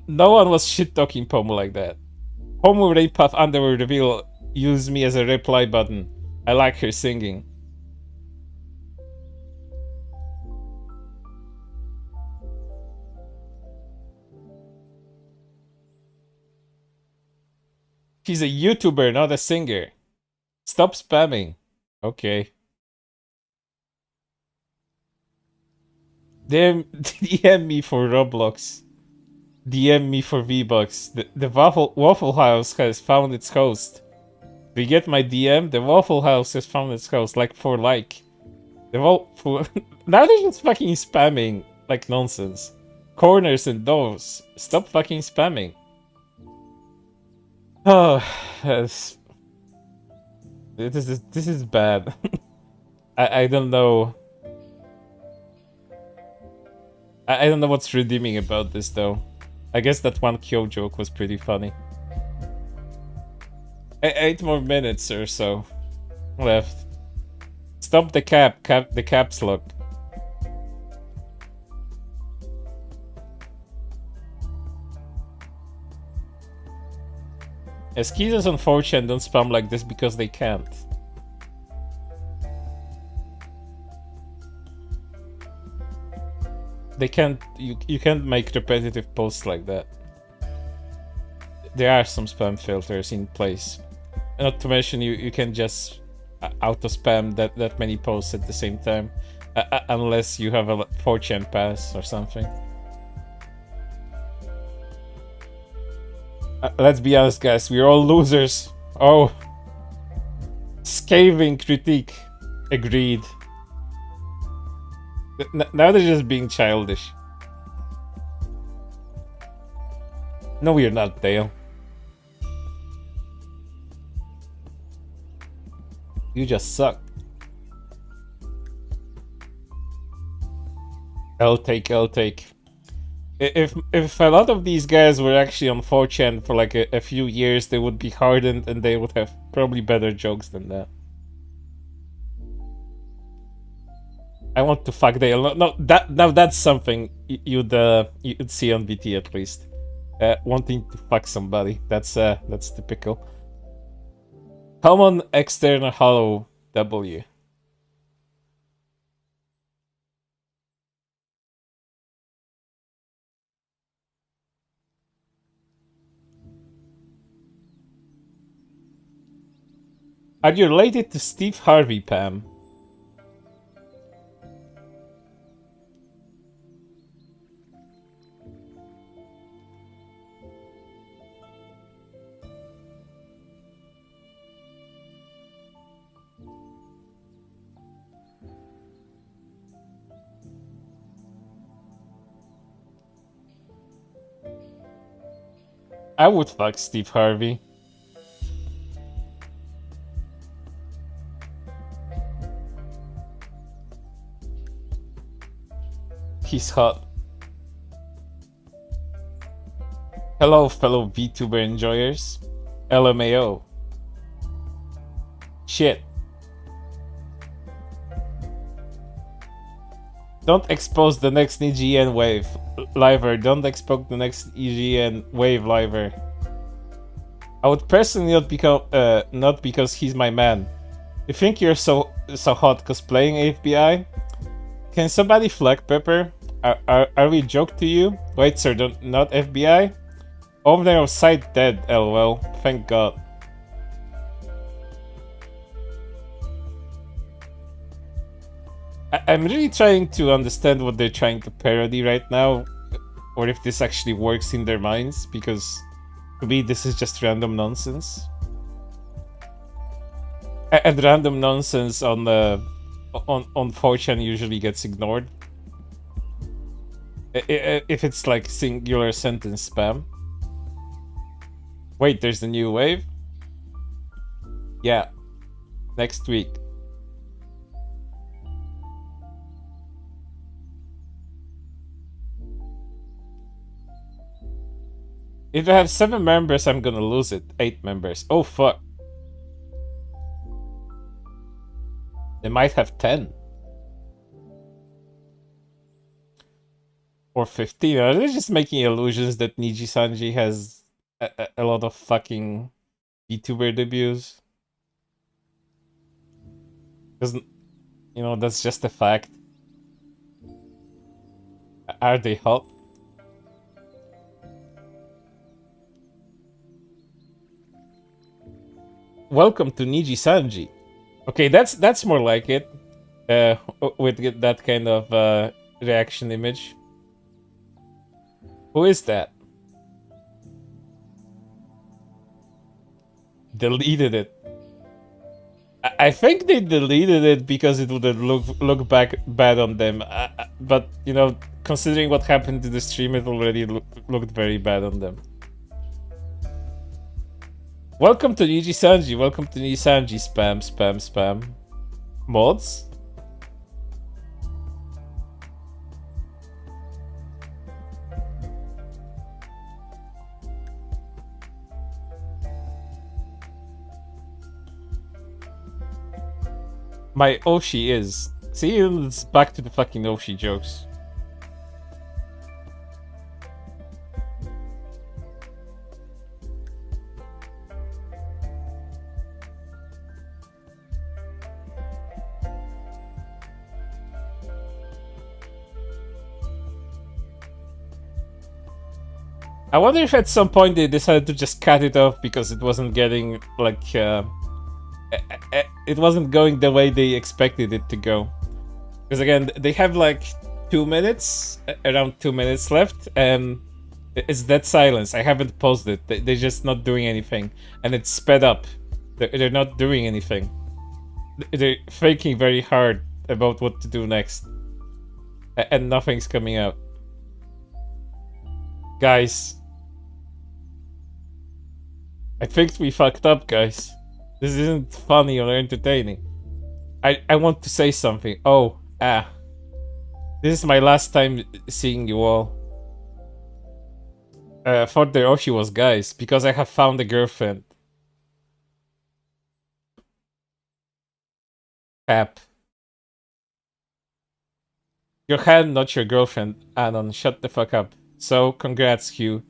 No one was shit-talking Pomo like that. Pomo Raypuff Underwear Reveal used me as a reply button. I like her singing. She's a YouTuber, not a singer. Stop spamming. Okay. DM me for Roblox. DM me for V-Bucks. The Waffle House has found its host. Do you get my DM? The Waffle House has found its host, like for like. Now they're just fucking spamming like nonsense. Corners and doors. Stop fucking spamming. Oh, this is bad. I don't know. I don't know what's redeeming about this though. I guess that one Kyo joke was pretty funny. 8 more minutes or so left. Stop the the caps lock. Esquizas on 4chan don't spam like this because they can't. They can't, you can't make repetitive posts like that. There are some spam filters in place. Not to mention you can just auto-spam that many posts at the same time. Unless you have a 4chan pass or something. Let's be honest guys, we're all losers. Oh. Scathing critique. Agreed. Now they're just being childish. No, we're not, Dale. You just suck. I'll take. If a lot of these guys were actually on 4chan for like a few years, they would be hardened and they would have probably better jokes than that. I want to fuck Dale. No, that's something you'd see on VT at least. Wanting to fuck somebody. That's typical. Common external hollow W. Are you related to Steve Harvey, Pam? I would fuck Steve Harvey. He's hot. Hello, fellow VTuber enjoyers. LMAO. Shit. Don't expose the next EGN wave liver. Don't expose the next EGN wave liver. I would personally not because he's my man. You think you're so hot cosplaying FBI? Can somebody flag pepper? Are we joke to you? Wait, sir, not FBI? Owner of site dead, lol. Thank God. I'm really trying to understand what they're trying to parody right now, or if this actually works in their minds, because to me this is just random nonsense. And random nonsense on 4chan usually gets ignored. If it's like singular sentence spam. Wait, there's a new wave? Yeah. Next week. If I have 7 members, I'm gonna lose it. 8 members. Oh, fuck. They might have 10. Or 15. Are they just making illusions that Nijisanji has a lot of fucking VTuber debuts? Because, you know, that's just a fact. Are they hot? Welcome to Nijisanji. Okay, that's more like it. With that kind of reaction image. Who is that? Deleted it. I think they deleted it because it would look back bad on them. But you know, considering what happened to the stream, it already looked very bad on them. Welcome to Nijisanji. Welcome to Nijisanji. Spam, spam, spam. Mods? My Oshi is. See, it's back to the fucking Oshi jokes. I wonder if at some point they decided to just cut it off because it wasn't getting, like, it wasn't going the way they expected it to go. Because again, they have like 2 minutes, around 2 minutes left, and it's dead silence. I haven't paused it. They're just not doing anything. And it's sped up. They're not doing anything. They're thinking very hard about what to do next. And nothing's coming out. Guys. I think we fucked up, guys. This isn't funny or entertaining. I want to say something. Oh, this is my last time seeing you all. Thought the Oshi was guys, because I have found a girlfriend. Cap. Your hand, not your girlfriend. Anon, shut the fuck up. So, congrats, Hugh.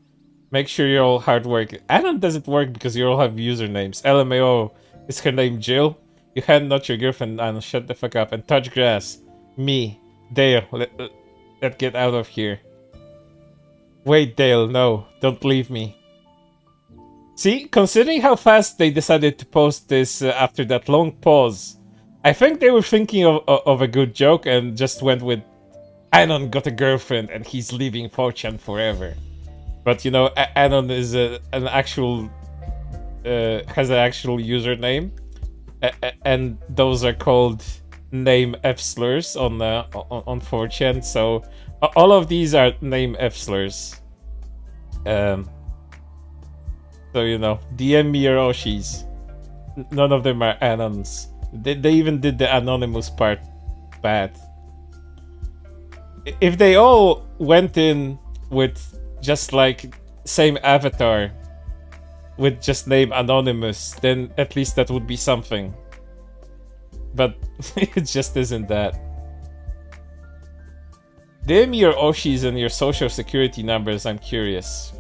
Make sure you're all hard work. Anon doesn't work because you all have usernames. LMAO. Is her name Jill? Your hand, not your girlfriend. Anon, shut the fuck up. And touch grass. Me. Dale. Let's get out of here. Wait, Dale. No. Don't leave me. See, considering how fast they decided to post this after that long pause, I think they were thinking of a good joke and just went with Anon got a girlfriend and he's leaving 4chan forever. But you know, Anon is an actual has an actual username, and those are called name F slurs on 4chan. So all of these are name F slurs. So you know, DM me your Oshis. None of them are Anons. They even did the anonymous part bad. If they all went in with just like same avatar with just name anonymous, then at least that would be something. But it just isn't that. DM me your Oshis and your social security numbers, I'm curious.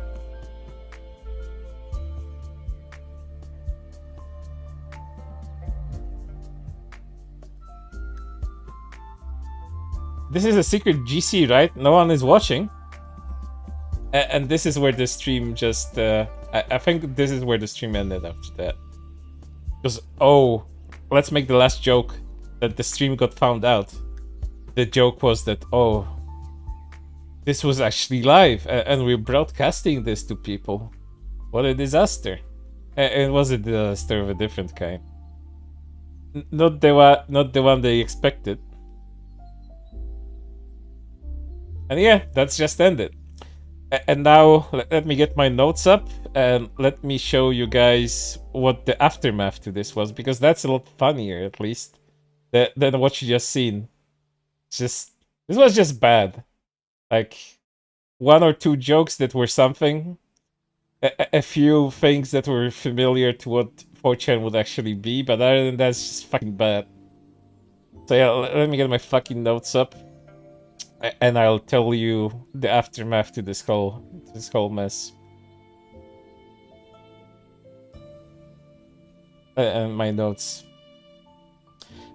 This is a secret GC, right? No one is watching. And this is where the stream just... I think this is where the stream ended after that. Because, oh, let's make the last joke that the stream got found out. The joke was that, oh, this was actually live and we're broadcasting this to people. What a disaster. It was a disaster of a different kind. Not the one they expected. And yeah, that's just ended. And now let me get my notes up and let me show you guys what the aftermath to this was, because that's a lot funnier, at least, than what you just seen. This was just bad. Like, one or two jokes that were something, a few things that were familiar to what 4chan would actually be, but other than that, it's just fucking bad. So yeah, let me get my fucking notes up, and I'll tell you the aftermath to this whole mess. And my notes.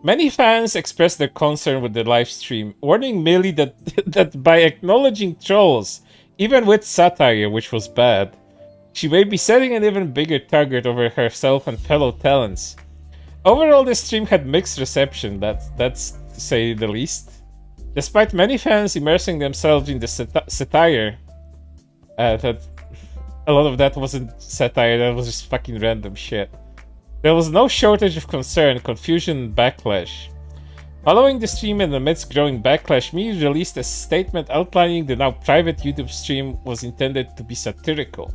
Many fans expressed their concern with the live stream, warning Millie that that by acknowledging trolls, even with satire, which was bad, she may be setting an even bigger target over herself and fellow talents. Overall, this stream had mixed reception, that's to say the least. Despite many fans immersing themselves in the satire, that a lot of that wasn't satire, that was just fucking random shit. There was no shortage of concern, confusion, and backlash. Following the stream and amidst growing backlash, Millie released a statement outlining the now private YouTube stream was intended to be satirical.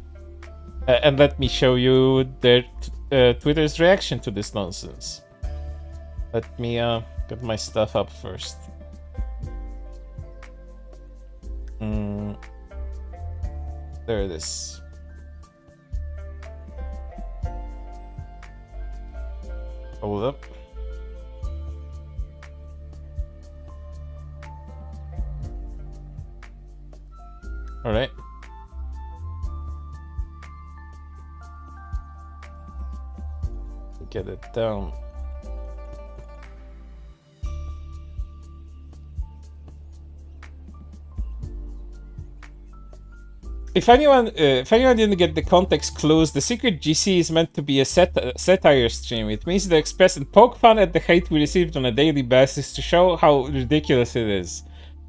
And let me show you their Twitter's reaction to this nonsense. Let me get my stuff up first. There it is. Hold up. All right. Get it down. If anyone didn't get the context clues, the secret GC is meant to be a satire stream. It means to express and poke fun at the hate we received on a daily basis to show how ridiculous it is.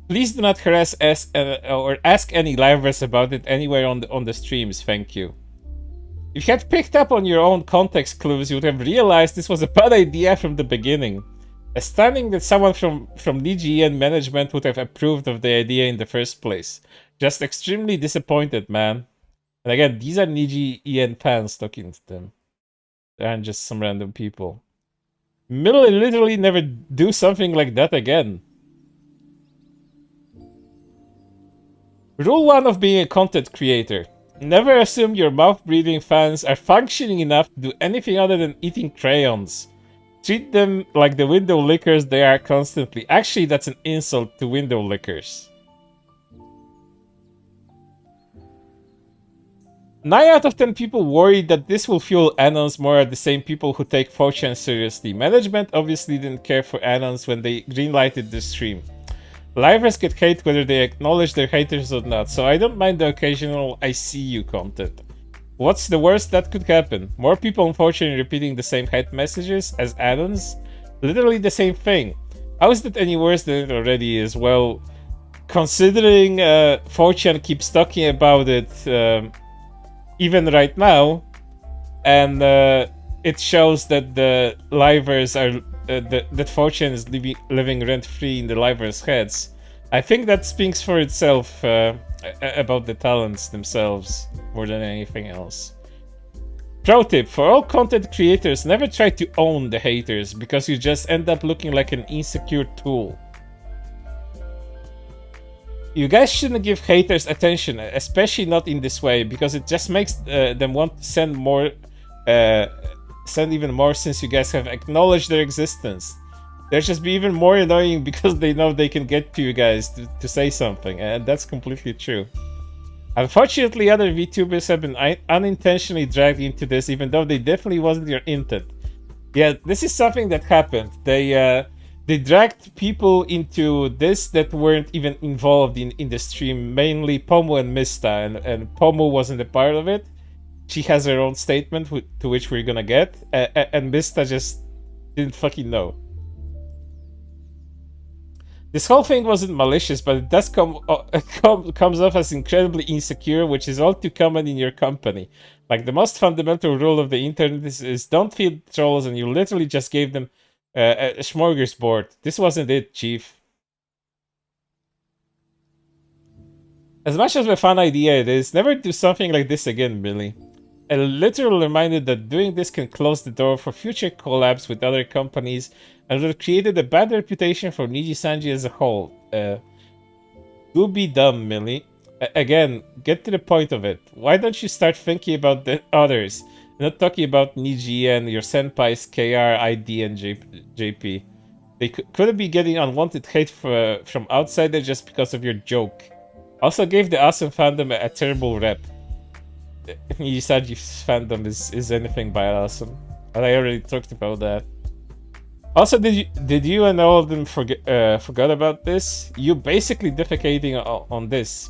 Please do not harass us or ask any livers about it anywhere on the streams, thank you. If you had picked up on your own context clues, you would have realized this was a bad idea from the beginning. Astounding that someone from Niji management would have approved of the idea in the first place. Just extremely disappointed, man. And again, these are Niji fans talking to them. They aren't just some random people. Millie literally never do something like that again. Rule 1 of being a content creator. Never assume your mouth-breathing fans are functioning enough to do anything other than eating crayons. Treat them like the window lickers they are constantly. Actually, that's an insult to window lickers. 9 out of 10 people worried that this will fuel Anons more are the same people who take 4chan seriously. Management obviously didn't care for Anons when they greenlighted the stream. Livers get hate whether they acknowledge their haters or not, so I don't mind the occasional I see you content. What's the worst that could happen? More people unfortunately repeating the same hate messages as add-ons? Literally the same thing. How is that any worse than it already is? Well, considering 4chan keeps talking about it even right now, and it shows that the livers are that 4chan is living rent-free in the livers' heads. I think that speaks for itself about the talents themselves more than anything else. Pro tip, for all content creators, never try to own the haters, because you just end up looking like an insecure tool. You guys shouldn't give haters attention, especially not in this way, because it just makes them want to send even more since you guys have acknowledged their existence. They'll just be even more annoying because they know they can get to you guys to say something, and that's completely true. Unfortunately, other VTubers have been unintentionally dragged into this, even though they definitely wasn't your intent. Yeah, this is something that happened. They dragged people into this that weren't even involved in the stream, mainly Pomu and Mista, and Pomu wasn't a part of it. She has her own statement to which we're gonna get, and Mista just didn't fucking know. This whole thing wasn't malicious, but it does comes off as incredibly insecure, which is all too common in your company. Like, the most fundamental rule of the internet is don't feed trolls, and you literally just gave them a smorgasbord. This wasn't it, Chief. As much of a fun idea it is, never do something like this again, Millie. A literal reminder that doing this can close the door for future collabs with other companies and would have created a bad reputation for Nijisanji as a whole. Do be dumb, Millie. Again, get to the point of it. Why don't you start thinking about the others? Not talking about Niji and your senpais KR, ID, and JP. They couldn't be getting unwanted hate from outsiders just because of your joke. Also gave the awesome fandom a terrible rep. Nijisanji's fandom is anything but awesome. But I already talked about that. Also, did you and all of them forgot about this? You basically defecating on this.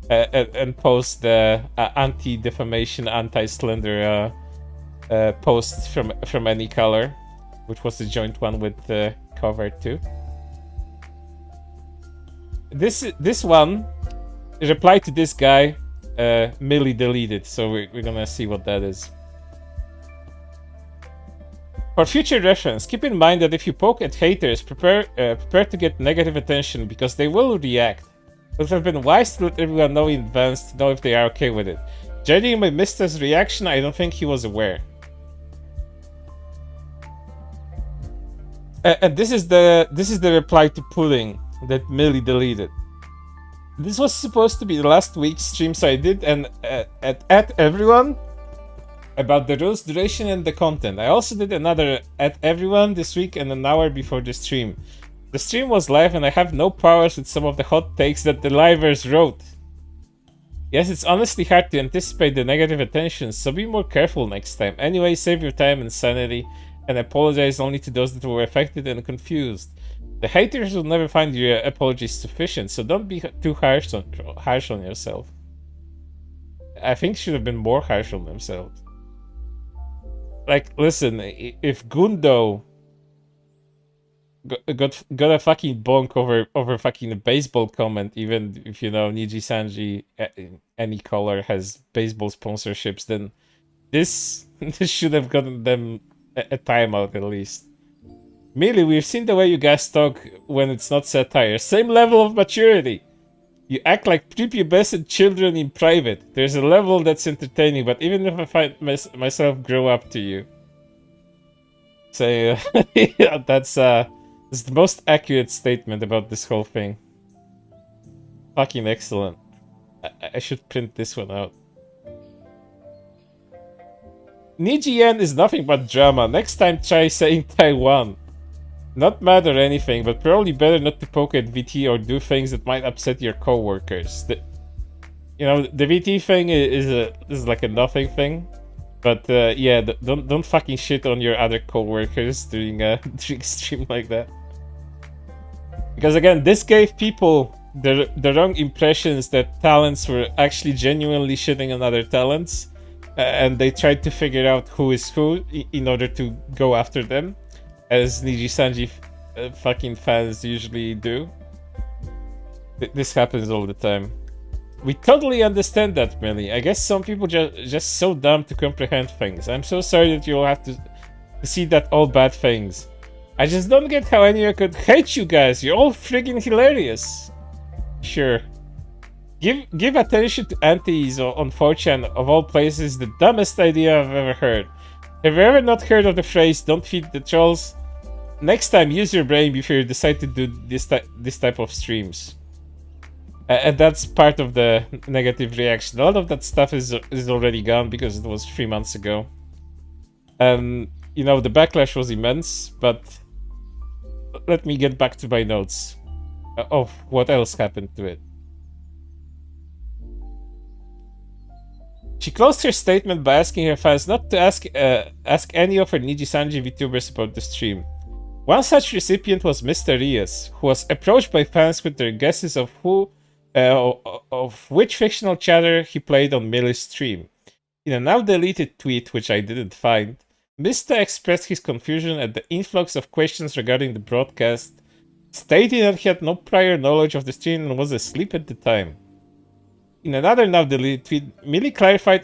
And post the anti-defamation, anti-slender post from any color, which was the joint one with the cover too. This one replied to this guy, Millie deleted, so we're gonna see what that is. For future reference, keep in mind that if you poke at haters, prepare to get negative attention because they will react. It would have been wise to let everyone know in advance to know if they are okay with it. Judging by Mister's reaction, I don't think he was aware. And this is the reply to Pudding that Millie deleted. This was supposed to be the last week's streams I did, and at everyone about the rules, duration, and the content. I also did another at everyone this week and an hour before the stream. The stream was live and I have no powers with some of the hot takes that the livers wrote. Yes, it's honestly hard to anticipate the negative attention, so be more careful next time. Anyway, save your time and sanity, and apologize only to those that were affected and confused. The haters will never find your apologies sufficient, so don't be too harsh on yourself. I think should have been more harsh on themselves. Like, listen, if Gundo got a fucking bonk over fucking a baseball comment, even if you know Nijisanji any color has baseball sponsorships, then this should have gotten them a timeout at least. Millie, we've seen the way you guys talk when it's not satire. Same level of maturity. You act like prepubescent children in private. There's a level that's entertaining, but even if I find myself grow up to you. So yeah, that's the most accurate statement about this whole thing. Fucking excellent. I should print this one out. Nijian is nothing but drama. Next time try saying Taiwan. Not mad or anything, but probably better not to poke at VT or do things that might upset your co-workers. The VT thing is like a nothing thing. But yeah, don't fucking shit on your other co-workers during a stream like that. Because again, this gave people the wrong impressions that talents were actually genuinely shitting on other talents. And they tried to figure out who is who in order to go after them. As Nijisanji fucking fans usually do. This happens all the time. We totally understand that, Millie. I guess some people just so dumb to comprehend things. I'm so sorry that you'll have to see that all bad things. I just don't get how anyone could hate you guys. You're all friggin' hilarious. Sure. Give attention to aunties on 4chan, of all places, the dumbest idea I've ever heard. Have you ever not heard of the phrase, don't feed the trolls? Next time, use your brain before you decide to do this type of streams. And that's part of the negative reaction. A lot of that stuff is already gone because it was 3 months ago. You know, the backlash was immense, but let me get back to my notes of what else happened to it. She closed her statement by asking her fans not to ask any of her Nijisanji VTubers about the stream. One such recipient was Mr. Rias, who was approached by fans with their guesses of which fictional chatter he played on Millie's stream. In a now deleted tweet, which I didn't find, Mr. expressed his confusion at the influx of questions regarding the broadcast, stating that he had no prior knowledge of the stream and was asleep at the time. In another now deleted tweet, Millie clarified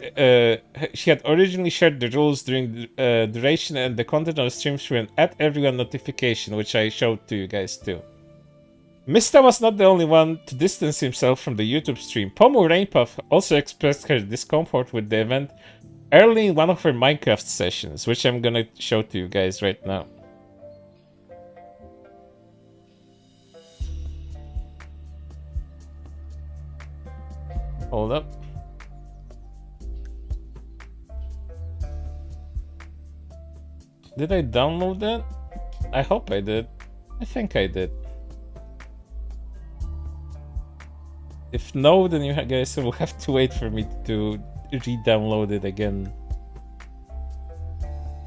she had originally shared the rules during the duration and the content of the stream through an @everyone notification, which I showed to you guys too. Mista was not the only one to distance himself from the YouTube stream. Pomu Rainpuff also expressed her discomfort with the event early in one of her Minecraft sessions, which I'm gonna show to you guys right now. Hold up. Did I download that? I hope I did. I think I did. If no, then you guys will have to wait for me to re-download it again.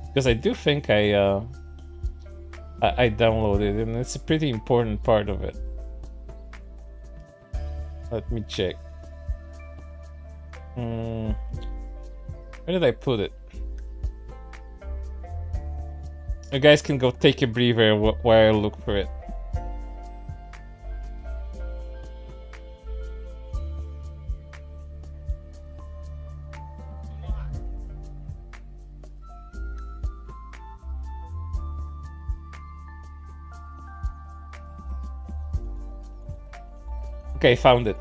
Because I do think I downloaded it, and it's a pretty important part of it. Let me check. Where did I put it? You guys can go take a breather while I look for it. Okay, found it.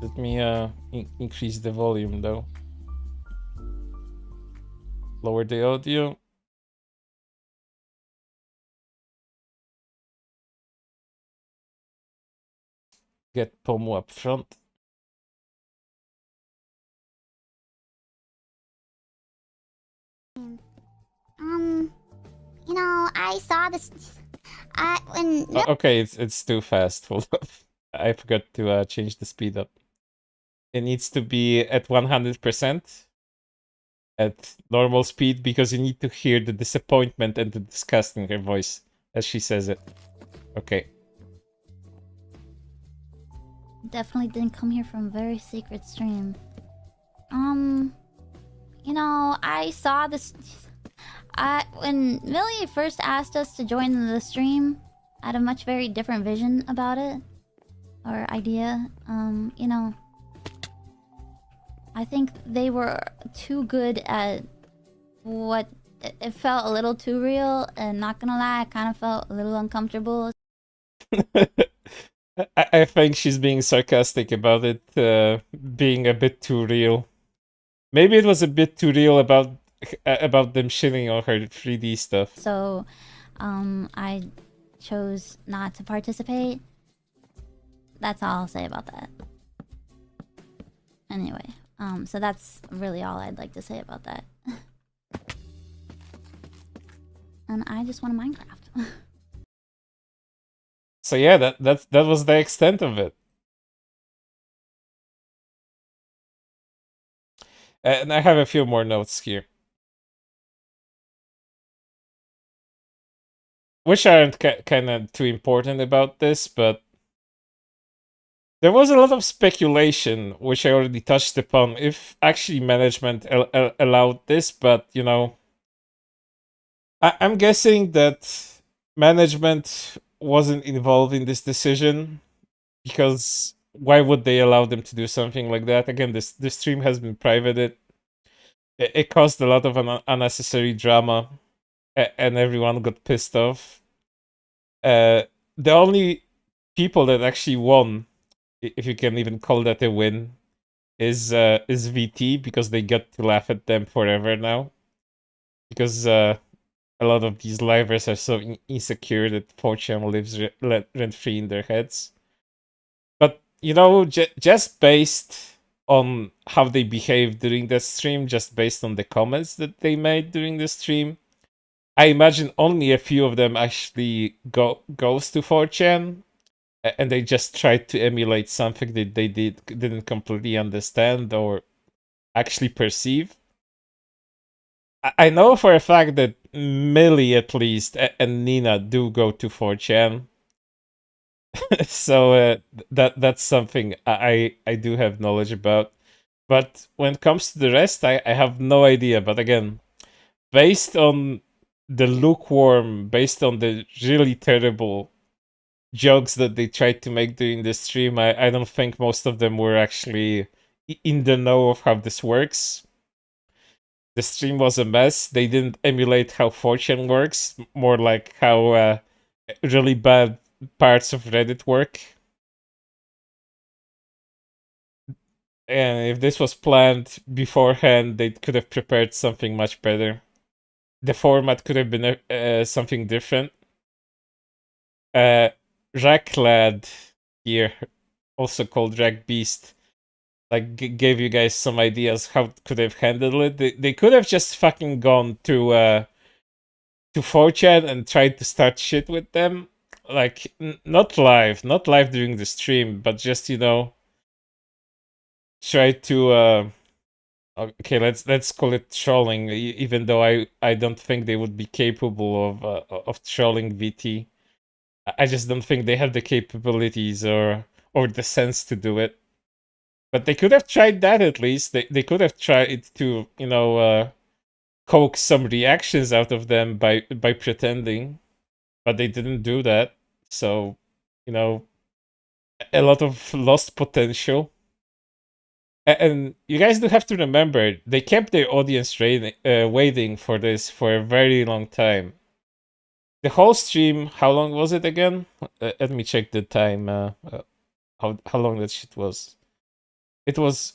Let me increase the volume though. Lower the audio. Get Pomu up front. You know, I saw this. Okay, it's too fast. Hold up. I forgot to change the speed up. It needs to be at 100% at normal speed because you need to hear the disappointment and the disgust in her voice as she says it. Okay. Definitely didn't come here from a very secret stream. You know, I saw this. When Millie first asked us to join the stream, I had a much very different vision about it. Or idea. You know, I think they were too good at what... It felt a little too real, and not gonna lie, I kind of felt a little uncomfortable. I think she's being sarcastic about it being a bit too real. Maybe it was a bit too real about them shitting on her 3D stuff. So, I chose not to participate. That's all I'll say about that. Anyway, so that's really all I'd like to say about that. And I just want a Minecraft. So yeah, that was the extent of it. And I have a few more notes here. Which aren't kind of too important about this, but there was a lot of speculation, which I already touched upon, if actually management allowed this, but, you know, I'm guessing that management wasn't involved in this decision, because why would they allow them to do something like that? Again, this stream has been privated. It caused a lot of unnecessary drama, and everyone got pissed off. The only people that actually won, if you can even call that a win, is VT, because they get to laugh at them forever now. Because a lot of these livers are so insecure that 4chan lives rent-free in their heads. But, you know, just based on how they behaved during the stream, just based on the comments that they made during the stream, I imagine only a few of them actually goes to 4chan, and they just tried to emulate something that they didn't completely understand or actually perceive. I know for a fact that Millie, at least, and Nina do go to 4chan. So that's something I do have knowledge about. But when it comes to the rest, I have no idea. But again, based on the lukewarm, based on the really terrible jokes that they tried to make during the stream, I don't think most of them were actually in the know of how this works. The stream was a mess. They didn't emulate how 4chan works, more like how really bad parts of Reddit work. And if this was planned beforehand, they could have prepared something much better. The format could have been something different. Racklad here, also called Rack Beast, like gave you guys some ideas how could have handled it. They could have just fucking gone to 4chan and tried to start shit with them, like not live during the stream, but just try to okay, let's call it trolling, even though I don't think they would be capable of trolling VT. I just don't think they have the capabilities or the sense to do it. But they could have tried that at least. They could have tried to, coax some reactions out of them by pretending. But they didn't do that. So, a lot of lost potential. And you guys do have to remember, they kept their audience waiting for this for a very long time. The whole stream, how long was it again? Let me check the time. How long that shit was. It was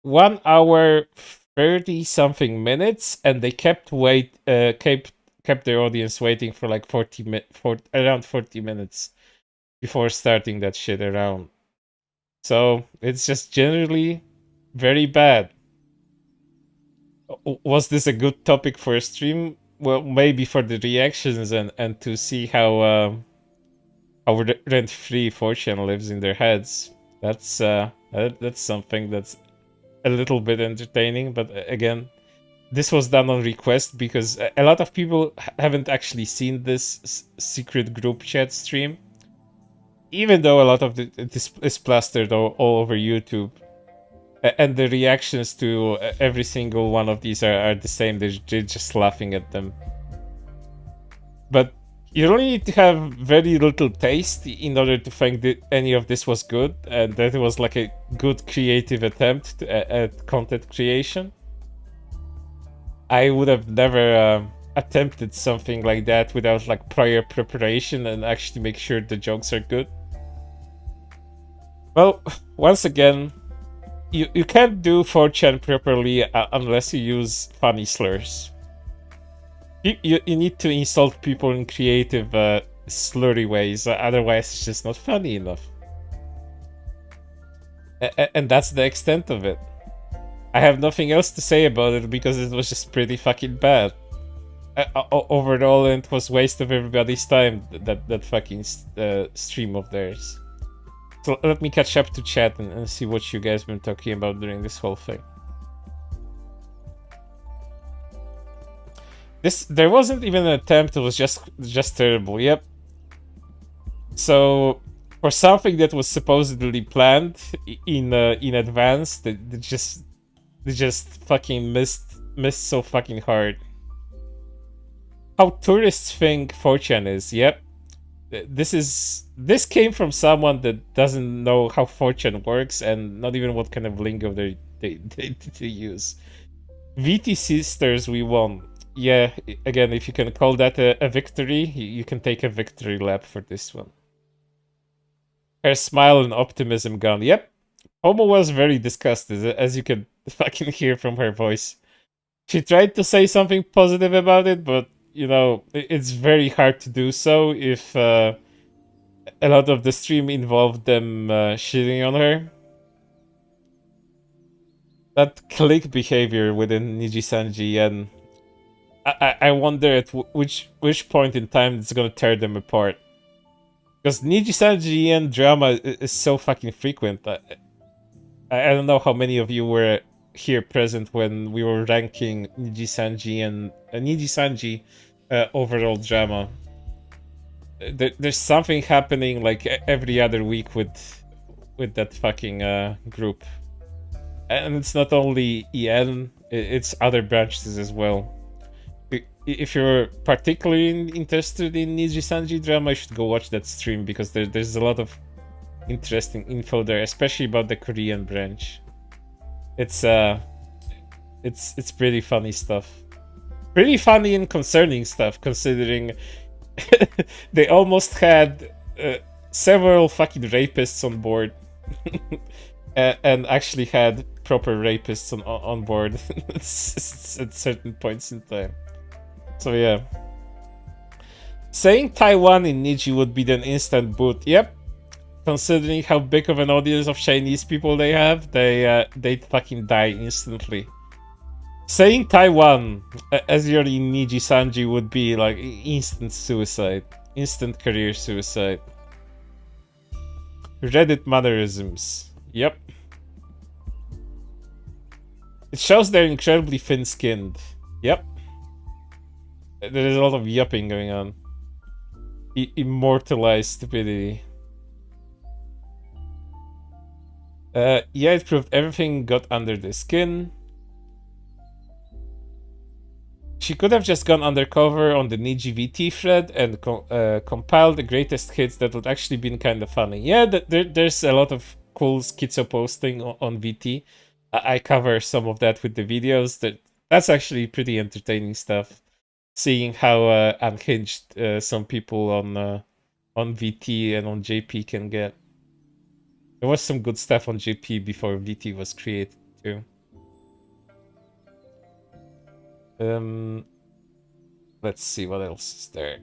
1 hour 30 something minutes, and they kept their audience waiting for like around 40 minutes before starting that shit around. So it's just generally very bad. Was this a good topic for a stream? Well, maybe for the reactions and to see how rent-free 4chan lives in their heads. That's something that's a little bit entertaining, but again, this was done on request because a lot of people haven't actually seen this secret group chat stream, even though a lot of this is plastered all over YouTube, and the reactions to every single one of these are the same. They're just laughing at them. But you only need to have very little taste in order to think that any of this was good, and that it was like a good creative attempt at content creation. I would have never attempted something like that without like prior preparation and actually make sure the jokes are good. Well, once again, you can't do 4chan properly unless you use funny slurs. You need to insult people in creative, slurry ways, otherwise it's just not funny enough. And that's the extent of it. I have nothing else to say about it because it was just pretty fucking bad. Overall, it was waste of everybody's time, that fucking stream of theirs. So let me catch up to chat and see what you guys been talking about during this whole thing. There wasn't even an attempt, it was just terrible. Yep. So for something that was supposedly planned in advance, they just fucking missed so fucking hard. How tourists think 4chan is. Yep. This came from someone that doesn't know how 4chan works and not even what kind of lingo they use. VT sisters, we won. Yeah, again, if you can call that a victory, you can take a victory lap for this one. Her smile and optimism gone. Yep. Homo was very disgusted, as you can fucking hear from her voice. She tried to say something positive about it, but, it's very hard to do so if a lot of the stream involved them shitting on her. That click behavior within Nijisanji, and I wonder at which point in time it's gonna tear them apart. Because Nijisanji and drama is so fucking frequent. I don't know how many of you were here present when we were ranking Nijisanji overall drama. There's something happening like every other week with that fucking group. And it's not only EN, it's other branches as well. If you're particularly interested in Nijisanji drama, you should go watch that stream because there's a lot of interesting info there, especially about the Korean branch. It's pretty funny stuff. Pretty funny and concerning stuff, considering they almost had several fucking rapists on board. And actually had proper rapists on board at certain points in time. So yeah. Saying Taiwan in Niji would be an instant boot. Yep. Considering how big of an audience of Chinese people they have, they'd fucking die instantly. Saying Taiwan as you're in Nijisanji would be like instant suicide. Instant career suicide. Reddit mannerisms. Yep. It shows they're incredibly thin-skinned. Yep. There is a lot of yupping going on. Immortalized stupidity. Yeah, it proved everything got under the skin. She could have just gone undercover on the Niji VT thread and compiled the greatest hits that would actually been kind of funny. Yeah, there's a lot of cool schizo posting on VT. I cover some of that with the videos. That's actually pretty entertaining stuff. Seeing how unhinged some people on VT and on JP can get. There was some good stuff on JP before VT was created too. Let's see what else is there.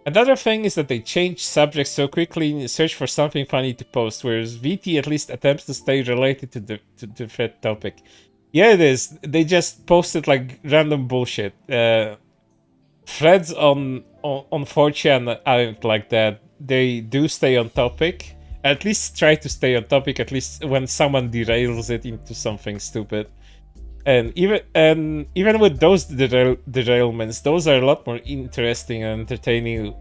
Another thing is that they change subjects so quickly in search for something funny to post, whereas VT at least attempts to stay related to the thread topic. Yeah, it is. They just posted like random bullshit. Threads on 4chan aren't like that. They do stay on topic. At least try to stay on topic. At least when someone derails it into something stupid. And even with those derailments, those are a lot more interesting and entertaining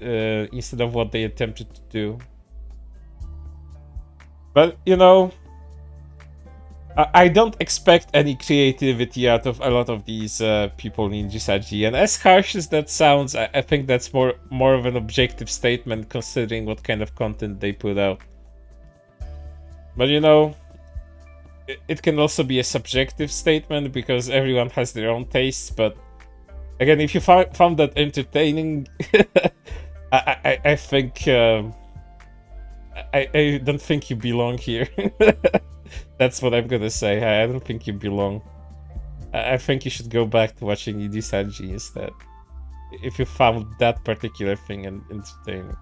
instead of what they attempted to do. But, you know, I don't expect any creativity out of a lot of these people in Nijisanji. And as harsh as that sounds, I think that's more of an objective statement considering what kind of content they put out. But, you know, it can also be a subjective statement because everyone has their own tastes. But again, if you found that entertaining, I think I don't think you belong here. That's what I'm gonna say. I don't think you belong. I think you should go back to watching Nijisanji instead. If you found that particular thing entertaining.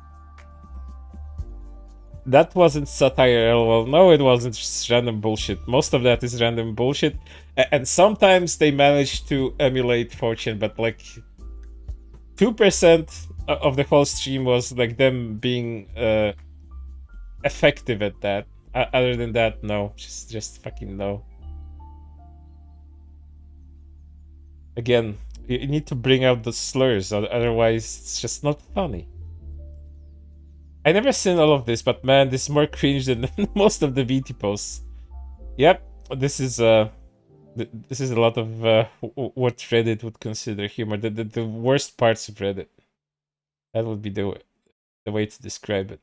That wasn't satire, lol. No, it wasn't just random bullshit. Most of that is random bullshit. And sometimes they manage to emulate Fortune, but like 2% of the whole stream was like them being effective at that. Other than that, no. Just fucking no. Again, you need to bring out the slurs, otherwise it's just not funny. I never seen all of this, but man, this is more cringe than most of the VT posts. Yep, this is a lot of what Reddit would consider humor. The worst parts of Reddit. That would be the way to describe it.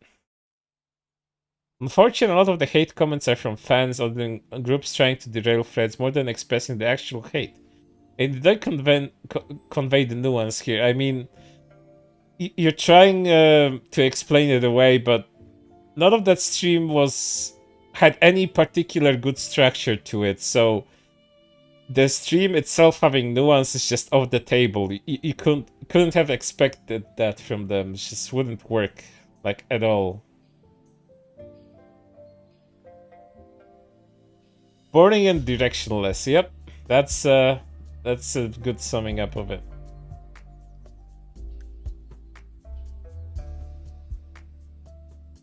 Unfortunately, a lot of the hate comments are from fans or the groups trying to derail threads more than expressing the actual hate. And they convey the nuance here. I mean, you're trying to explain it away, but none of that stream had any particular good structure to it. So the stream itself having nuance is just off the table. You couldn't have expected that from them. It just wouldn't work like at all. Boring and directionless. Yep, that's a good summing up of it.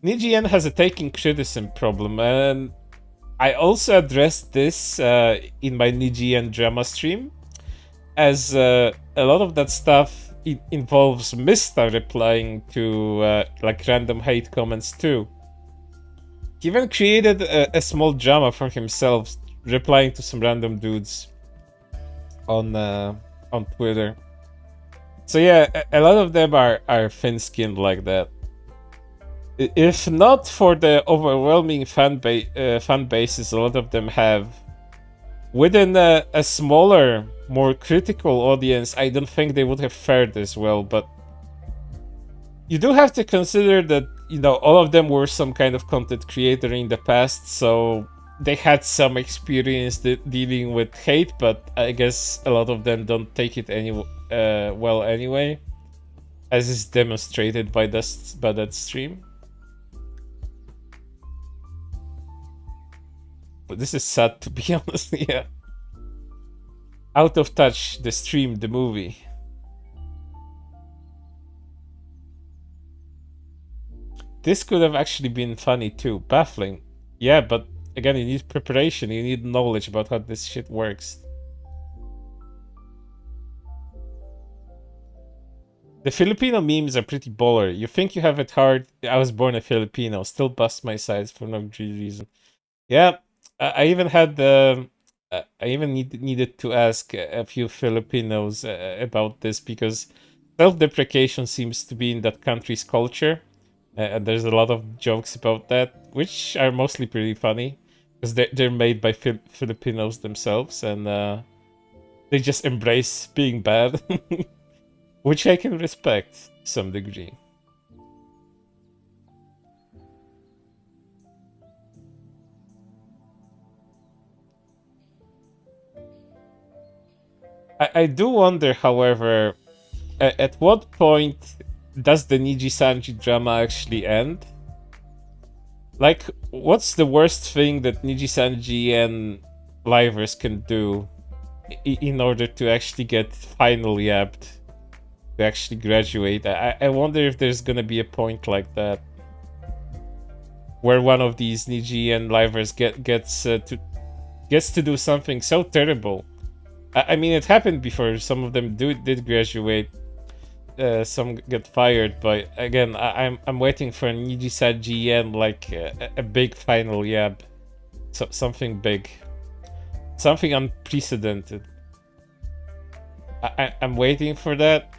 Nijian has a taking criticism problem, and I also addressed this in my Nijian drama stream, as a lot of that stuff involves Mista replying to like random hate comments too. He even created a small drama for himself, replying to some random dudes on Twitter. So yeah, a lot of them are thin-skinned like that. If not for the overwhelming fan bases a lot of them have, within a smaller, more critical audience, I don't think they would have fared as well. But you do have to consider that, you know, all of them were some kind of content creator in the past, so they had some experience dealing with hate, but I guess a lot of them don't take it well anyway, as is demonstrated by that stream. But this is sad, to be honest. Yeah. Out of Touch, the stream, the movie. This could have actually been funny too. Baffling. Yeah, but again, you need preparation, you need knowledge about how this shit works. The Filipino memes are pretty baller. You think you have it hard? I was born a Filipino. Still bust my sides for no reason. Yeah, I even had I even needed to ask a few Filipinos about this, because self-deprecation seems to be in that country's culture. And there's a lot of jokes about that, which are mostly pretty funny, because they're made by Filipinos themselves, and they just embrace being bad, which I can respect to some degree. I do wonder, however, at what point does the Nijisanji drama actually end? Like, what's the worst thing that Nijisanji and livers can do in order to actually get finally yabbed, to actually graduate? I wonder if there's gonna be a point like that, where one of these Niji and livers gets to do something so terrible. I mean, it happened before. Some of them did graduate. Some get fired, but again, I'm waiting for a Nijisanji and like a big final yab, something big, something unprecedented. I'm waiting for that.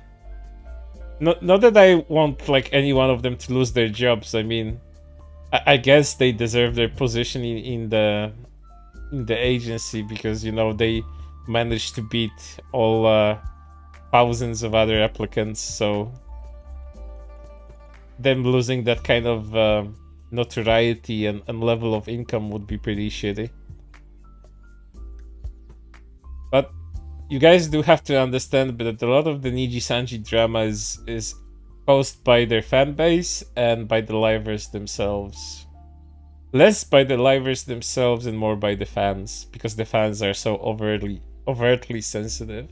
Not that I want like any one of them to lose their jobs. I mean, I guess they deserve their position in the agency, because, you know, they managed to beat all thousands of other applicants, so them losing that kind of notoriety and level of income would be pretty shitty. But you guys do have to understand that a lot of the Nijisanji drama is caused by their fan base and by the livers themselves. Less by the livers themselves and more by the fans, because the fans are so overtly sensitive.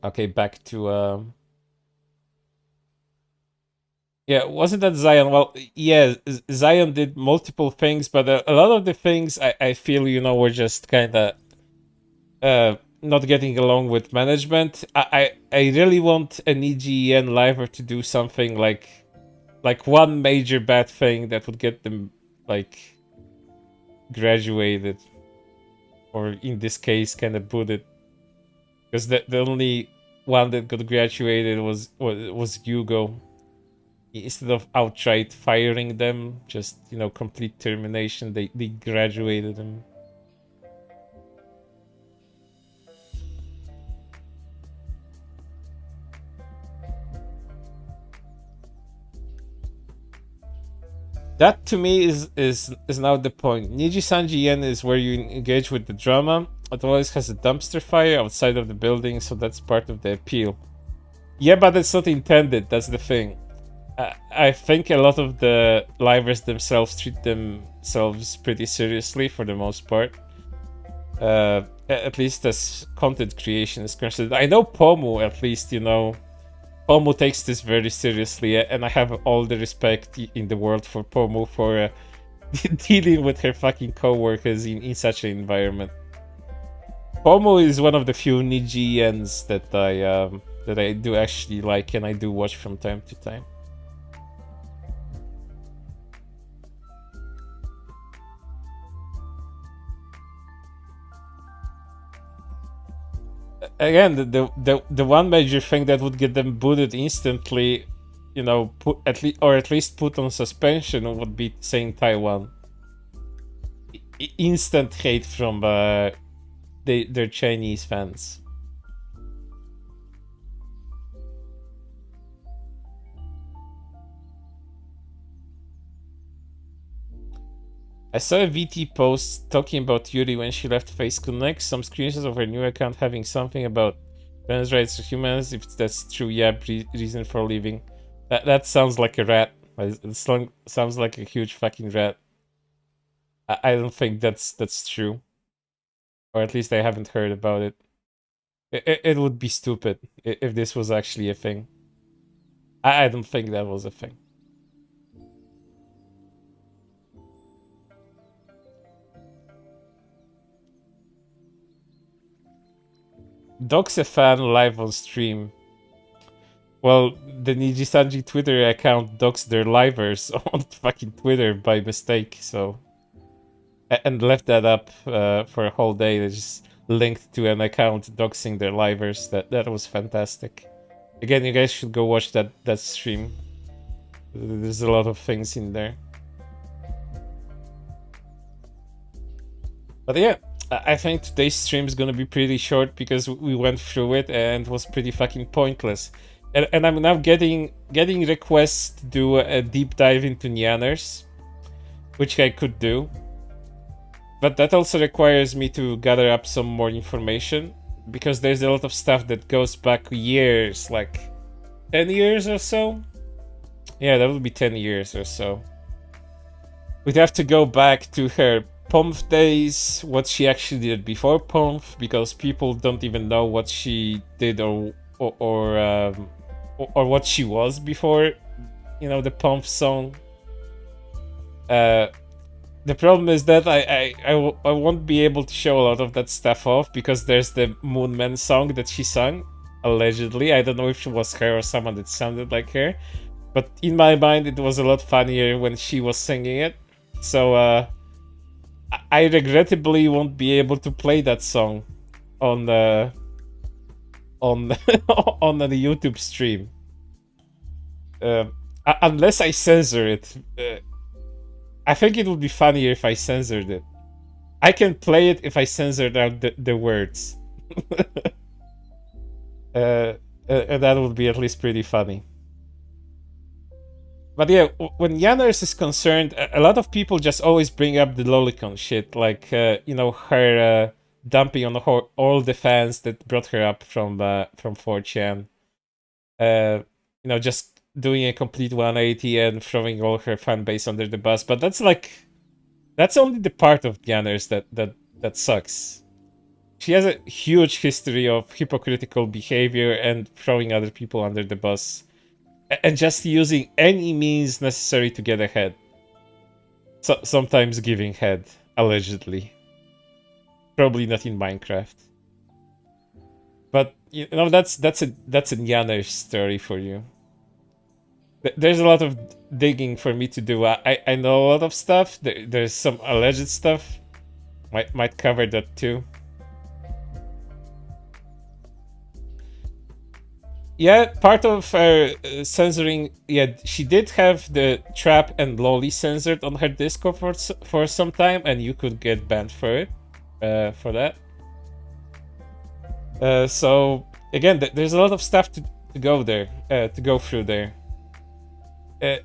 Okay, back to yeah, wasn't that Zion? Well, yeah, Zion did multiple things, but a lot of the things I feel, you know, were just kind of not getting along with management. I really want an EGN liver to do something like one major bad thing that would get them like graduated, or in this case kind of booted, because the only one that got graduated was Hugo. Instead of outright firing them, just, you know, complete termination, they graduated them. That to me is now the point. Nijisanji Yen is where you engage with the drama. It always has a dumpster fire outside of the building, so that's part of the appeal. Yeah, but it's not intended, that's the thing. I think a lot of the livers themselves treat themselves pretty seriously for the most part. At least as content creation is concerned. I know Pomu, at least, you know, Pomu takes this very seriously, and I have all the respect in the world for Pomu for dealing with her fucking co-workers in such an environment. Pomu is one of the few Nijians that I do actually like, and I do watch from time to time. again, the one major thing that would get them booted instantly, you know, at least put on suspension would be saying Taiwan. Instant hate from their Chinese fans. I saw a VT post talking about Yuri when she left Face Connect. Some screenshots of her new account having something about trans rights to humans. If that's true, yeah, reason for leaving. That sounds like a rat. It sounds like a huge fucking rat. I don't think that's true. Or at least I haven't heard about it. It would be stupid if this was actually a thing. I don't think that was a thing. Dox a fan live on stream. Well, the Nijisanji Twitter account doxed their livers on fucking Twitter by mistake, so... And left that up for a whole day. They just linked to an account doxing their livers. That was fantastic. Again, you guys should go watch that stream. There's a lot of things in there. But yeah, I think today's stream is gonna be pretty short because we went through it and it was pretty fucking pointless. And I'm now getting requests to do a deep dive into Nyanners, which I could do. But that also requires me to gather up some more information, because there's a lot of stuff that goes back years, like 10 years or so? Yeah, that would be 10 years or so. We'd have to go back to her Pomf days, what she actually did before Pomf, because people don't even know what she did or what she was before, you know, the Pomf song. The problem is that I won't be able to show a lot of that stuff off, because there's the Moonman song that she sung, allegedly. I don't know if it was her or someone that sounded like her, but in my mind it was a lot funnier when she was singing it. So I regrettably won't be able to play that song on the on the YouTube stream, unless I censor it. I think it would be funnier if I censored it. I can play it if I censored out the words. And that would be at least pretty funny. But yeah, when Nyanners is concerned, a lot of people just always bring up the lolicon shit. Like, you know, her dumping on all the fans that brought her up from 4chan. You know, just doing a complete 180 and throwing all her fan base under the bus. But that's only the part of Nyanners that sucks. She has a huge history of hypocritical behavior and throwing other people under the bus, and just using any means necessary to get ahead. So sometimes giving head, allegedly. Probably not in Minecraft. But you know, that's a Nyanners story for you. There's a lot of digging for me to do. I know a lot of stuff. There's some alleged stuff. Might cover that too. Yeah, part of her censoring. Yeah, she did have the trap and lolly censored on her Discord for some time, and you could get banned for it. For that. So again, there's a lot of stuff to go through there.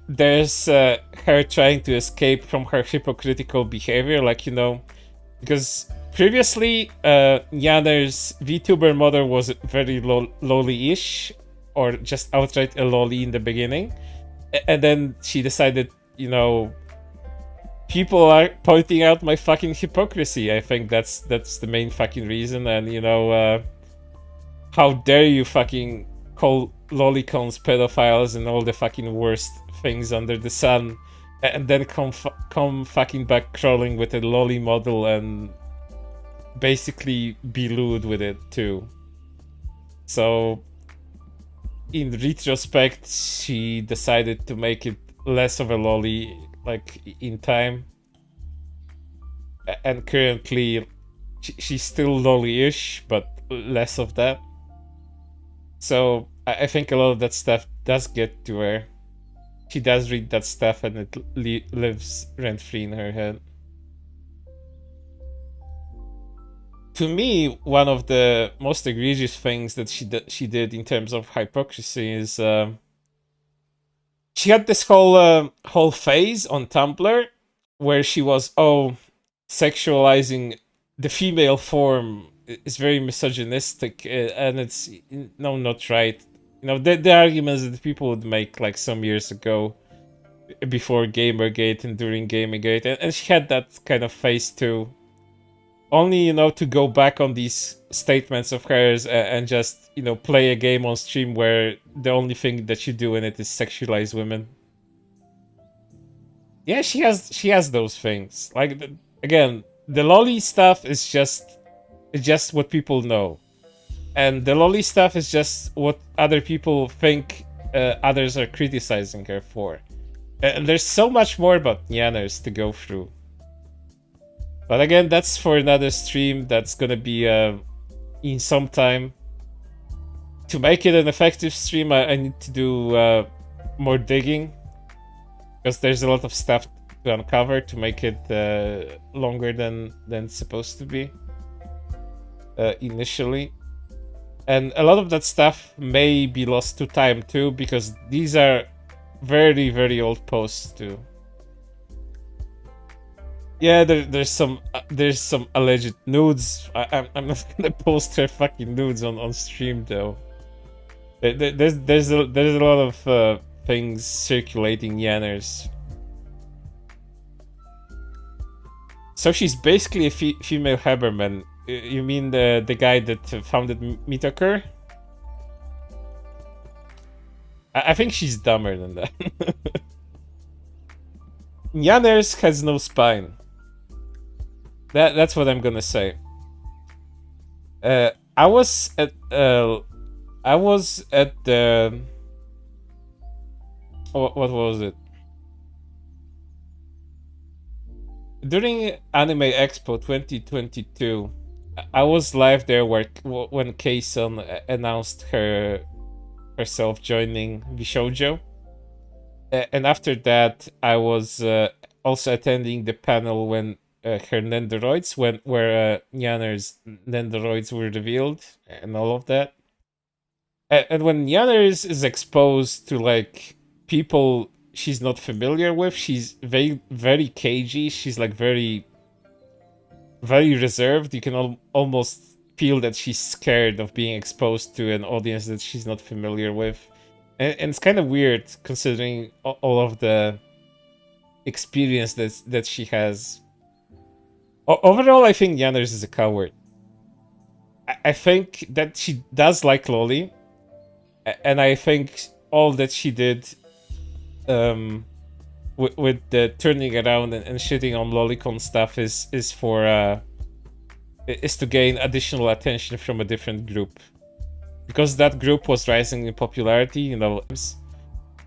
There's her trying to escape from her hypocritical behavior, like, you know, because previously Nyanners' VTuber mother was very lolly-ish, or just outright a lolly in the beginning, and then she decided, you know, people are pointing out my fucking hypocrisy. I think that's the main fucking reason, and you know, how dare you fucking call lolicons pedophiles and all the fucking worst things under the sun, and then come fucking back crawling with a lolly model and basically be lewd with it too. So in retrospect, she decided to make it less of a lolly, like, in time, and currently she's still lolly-ish, but less of that. So I think a lot of that stuff does get to her. She does read that stuff, and it lives rent-free in her head. To me, one of the most egregious things that she did in terms of hypocrisy is she had this whole phase on Tumblr where she was sexualizing the female form is very misogynistic, and it's not right. The arguments that people would make like some years ago, before Gamergate and during Gamergate, and she had that kind of phase too. Only, to go back on these statements of hers and just, play a game on stream where the only thing that you do in it is sexualize women. Yeah, she has those things. Like, again, the lolly stuff is just what people know. And the lolly stuff is just what other people think others are criticizing her for. And there's so much more about Nyanners to go through. But again, that's for another stream. That's gonna be in some time. To make it an effective stream, I need to do more digging, because there's a lot of stuff to uncover to make it longer than it's supposed to be initially. And a lot of that stuff may be lost to time too, because these are very, very old posts too. Yeah, there's some alleged nudes. I'm not gonna post her fucking nudes on stream though. There's a lot of things circulating Nyanners. So she's basically a female Haberman. You mean the guy that founded Mitokur? I think she's dumber than that. Nyanners has no spine. That's what I'm gonna say. I was at the what was it? During Anime Expo 2022, I was live there when Kei-san announced herself joining Bishoujo. And after that, I was also attending the panel when her Nendoroids, where Nyanner's Nendoroids were revealed and all of that. And when Nyanners is exposed to like people she's not familiar with, she's very, very cagey. She's like very, very reserved. You can almost feel that she's scared of being exposed to an audience that she's not familiar with. And it's kind of weird considering all of the experience that she has. Overall, I think Nyanners is a coward. I think that she does like lolly, and I think all that she did with the turning around and shitting on lolicon stuff is to gain additional attention from a different group, because that group was rising in popularity.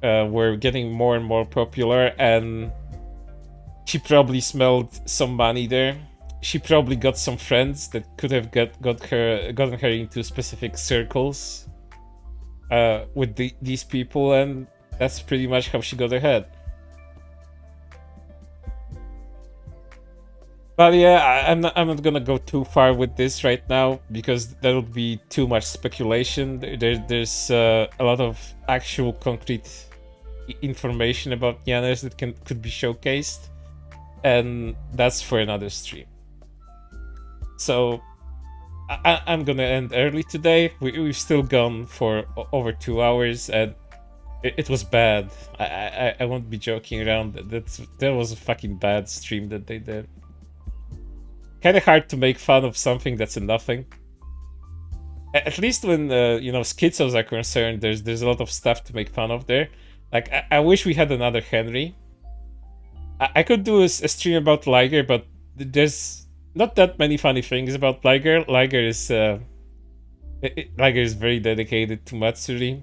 Were getting more and more popular, and she probably smelled some money there. She probably got some friends that could have gotten her into specific circles with these people, and that's pretty much how she got ahead. But yeah, I'm not gonna go too far with this right now, because that would be too much speculation. There's a lot of actual concrete information about Nyanners that could be showcased, and that's for another stream. So I'm gonna end early today. We've still gone for over 2 hours, and it was bad. I won't be joking around. That was a fucking bad stream that they did. Kind of hard to make fun of something that's a nothing. At least when schizos are concerned, there's a lot of stuff to make fun of there. Like I wish we had another Henry. I could do a stream about Liger, but there's not that many funny things about Liger. Liger is very dedicated to Matsuri,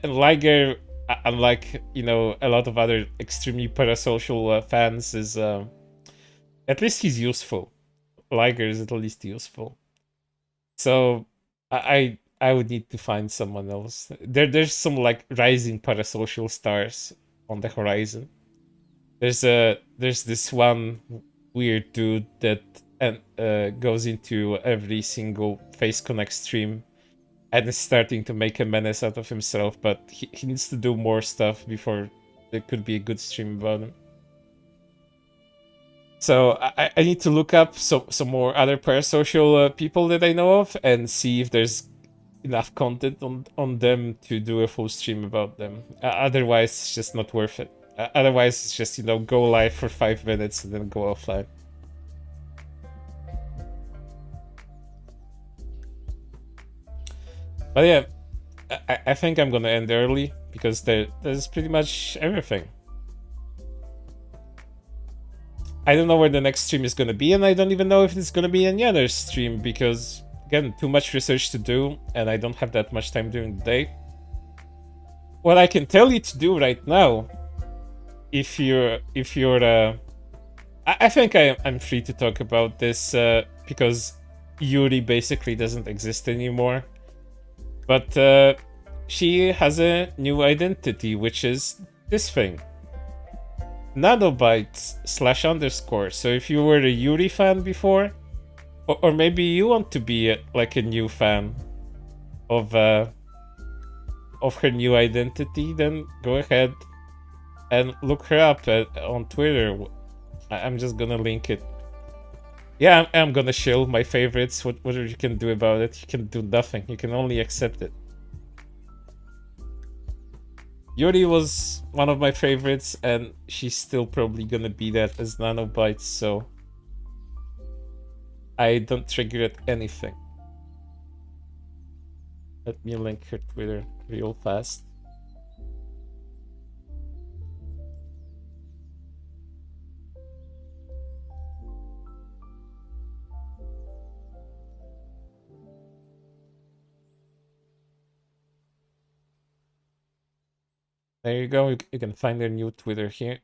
and Liger, unlike a lot of other extremely parasocial fans, is at least he's useful. Liger is at least useful. So I would need to find someone else. There's some like rising parasocial stars on the horizon. There's this one weird dude that goes into every single Face Connect stream and is starting to make a menace out of himself, but he needs to do more stuff before there could be a good stream about him. So I need to look up some more other parasocial people that I know of and see if there's enough content on them to do a full stream about them. Otherwise, it's just not worth it. Otherwise, it's just, you know, go live for 5 minutes and then go offline. But yeah, I think I'm gonna end early because there's pretty much everything. I don't know where the next stream is gonna be, and I don't even know if it's gonna be any other stream because, again, too much research to do, and I don't have that much time during the day. What I can tell you to do right now, if you're I think I'm free to talk about this because Yuri basically doesn't exist anymore. But she has a new identity, which is this thing. Nanobytes /_. So if you were a Yuri fan before, or maybe you want to be like a new fan of her new identity, then go ahead and look her up on Twitter. I'm just gonna link it. Yeah, I'm gonna shill my favorites. Whatever you can do about it, you can do nothing. You can only accept it. Yuri was one of my favorites, and she's still probably gonna be that as Nanobytes, so I don't regret anything. Let me link her Twitter real fast. There you go, you can find their new Twitter here.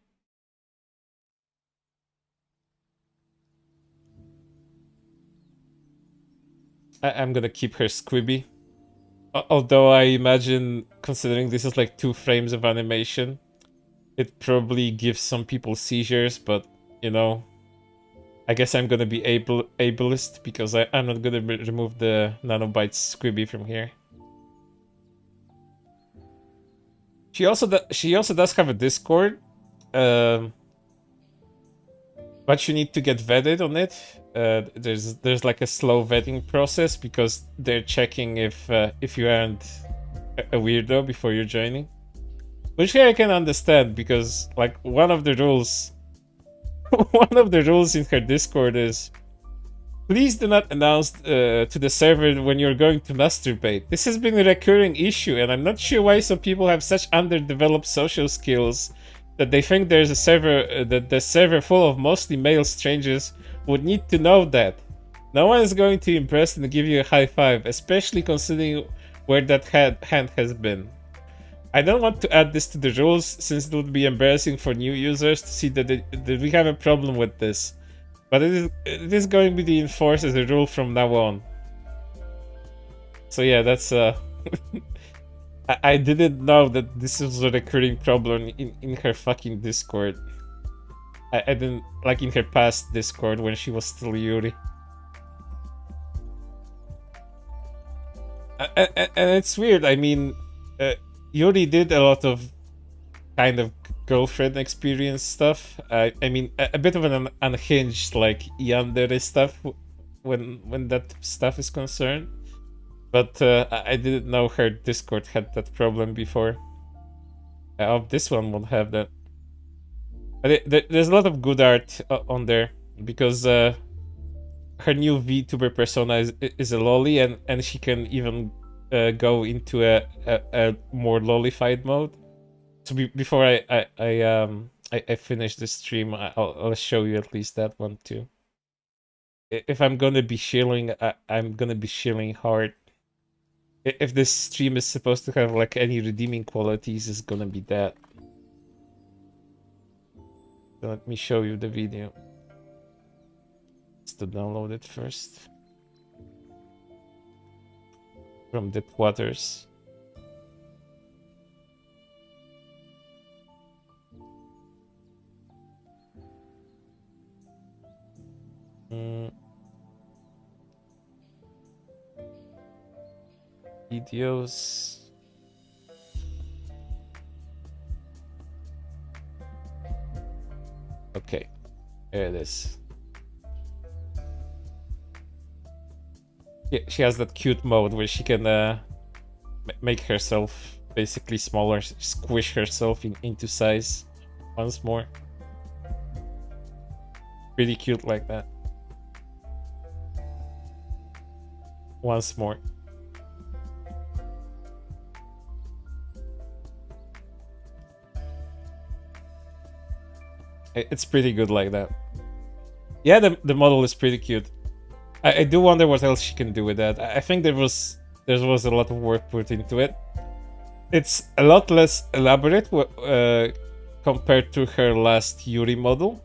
I'm gonna keep her squibby. Although I imagine, considering this is like 2 frames of animation, it probably gives some people seizures, but, you know, I guess I'm gonna be ableist because I'm not gonna remove the Nanobytes squibby from here. She also does have a Discord, but you need to get vetted on it. There's like a slow vetting process because they're checking if you aren't a weirdo before you're joining, which I can understand because like one of the rules in her Discord is, please do not announce to the server when you're going to masturbate. This has been a recurring issue, and I'm not sure why some people have such underdeveloped social skills that they think there's a server that the server full of mostly male strangers would need to know that. No one is going to impress and give you a high five, especially considering where that hand has been. I don't want to add this to the rules since it would be embarrassing for new users to see that we have a problem with this. But it is going to be enforced as a rule from now on. So yeah, that's I didn't know that this was a recurring problem in her fucking Discord. I didn't, like, in her past Discord when she was still Yuri. And it's weird, I mean, Yuri did a lot of kind of girlfriend experience stuff. I mean, a bit of an unhinged, like, yandere stuff when that stuff is concerned. But I didn't know her Discord had that problem before. I hope this one won't have that. But there's a lot of good art on there because her new VTuber persona is a lolly, and she can even go into a more lollified mode. So before I finish the stream, I'll show you at least that one too. If I'm gonna be shilling, I'm gonna be shilling hard. If this stream is supposed to have like any redeeming qualities, it's gonna be that. So let me show you the video. Just to download it first. from Deep Waters. Videos. Okay, there it is. Yeah, she has that cute mode where she can make herself basically smaller, squish herself into size once more. Pretty cute like that. Once more. It's pretty good like that. Yeah, the model is pretty cute. I do wonder what else she can do with that. I think there was a lot of work put into it. It's a lot less elaborate compared to her last Yuri model,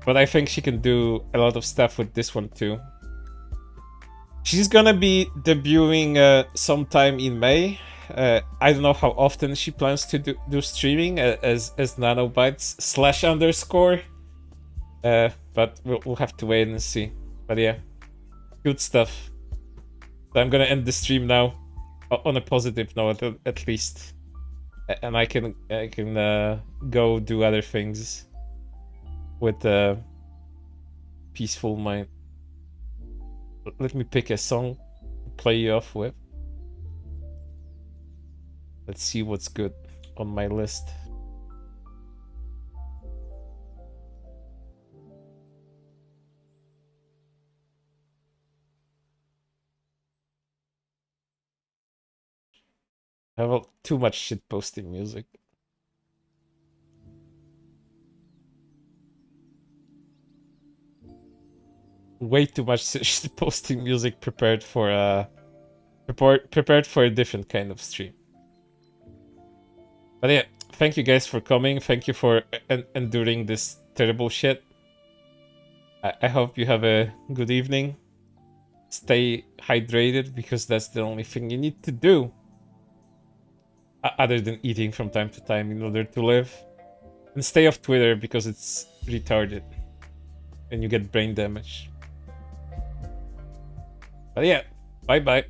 but I think she can do a lot of stuff with this one too. She's gonna be debuting sometime in May. I don't know how often she plans to do streaming as nanobytes / but we'll have to wait and see. But yeah, good stuff. So I'm gonna end the stream now on a positive note at least, and I can go do other things with a peaceful mind. Let me pick a song to play you off with. Let's see what's good on my list. I have too much shitposting music. Way too much shitposting music prepared for a different kind of stream. But yeah, thank you guys for coming. Thank you for enduring this terrible shit. I hope you have a good evening. Stay hydrated, because that's the only thing you need to do. Other than eating from time to time in order to live. And stay off Twitter, because it's retarded. And you get brain damage. But yeah, bye bye.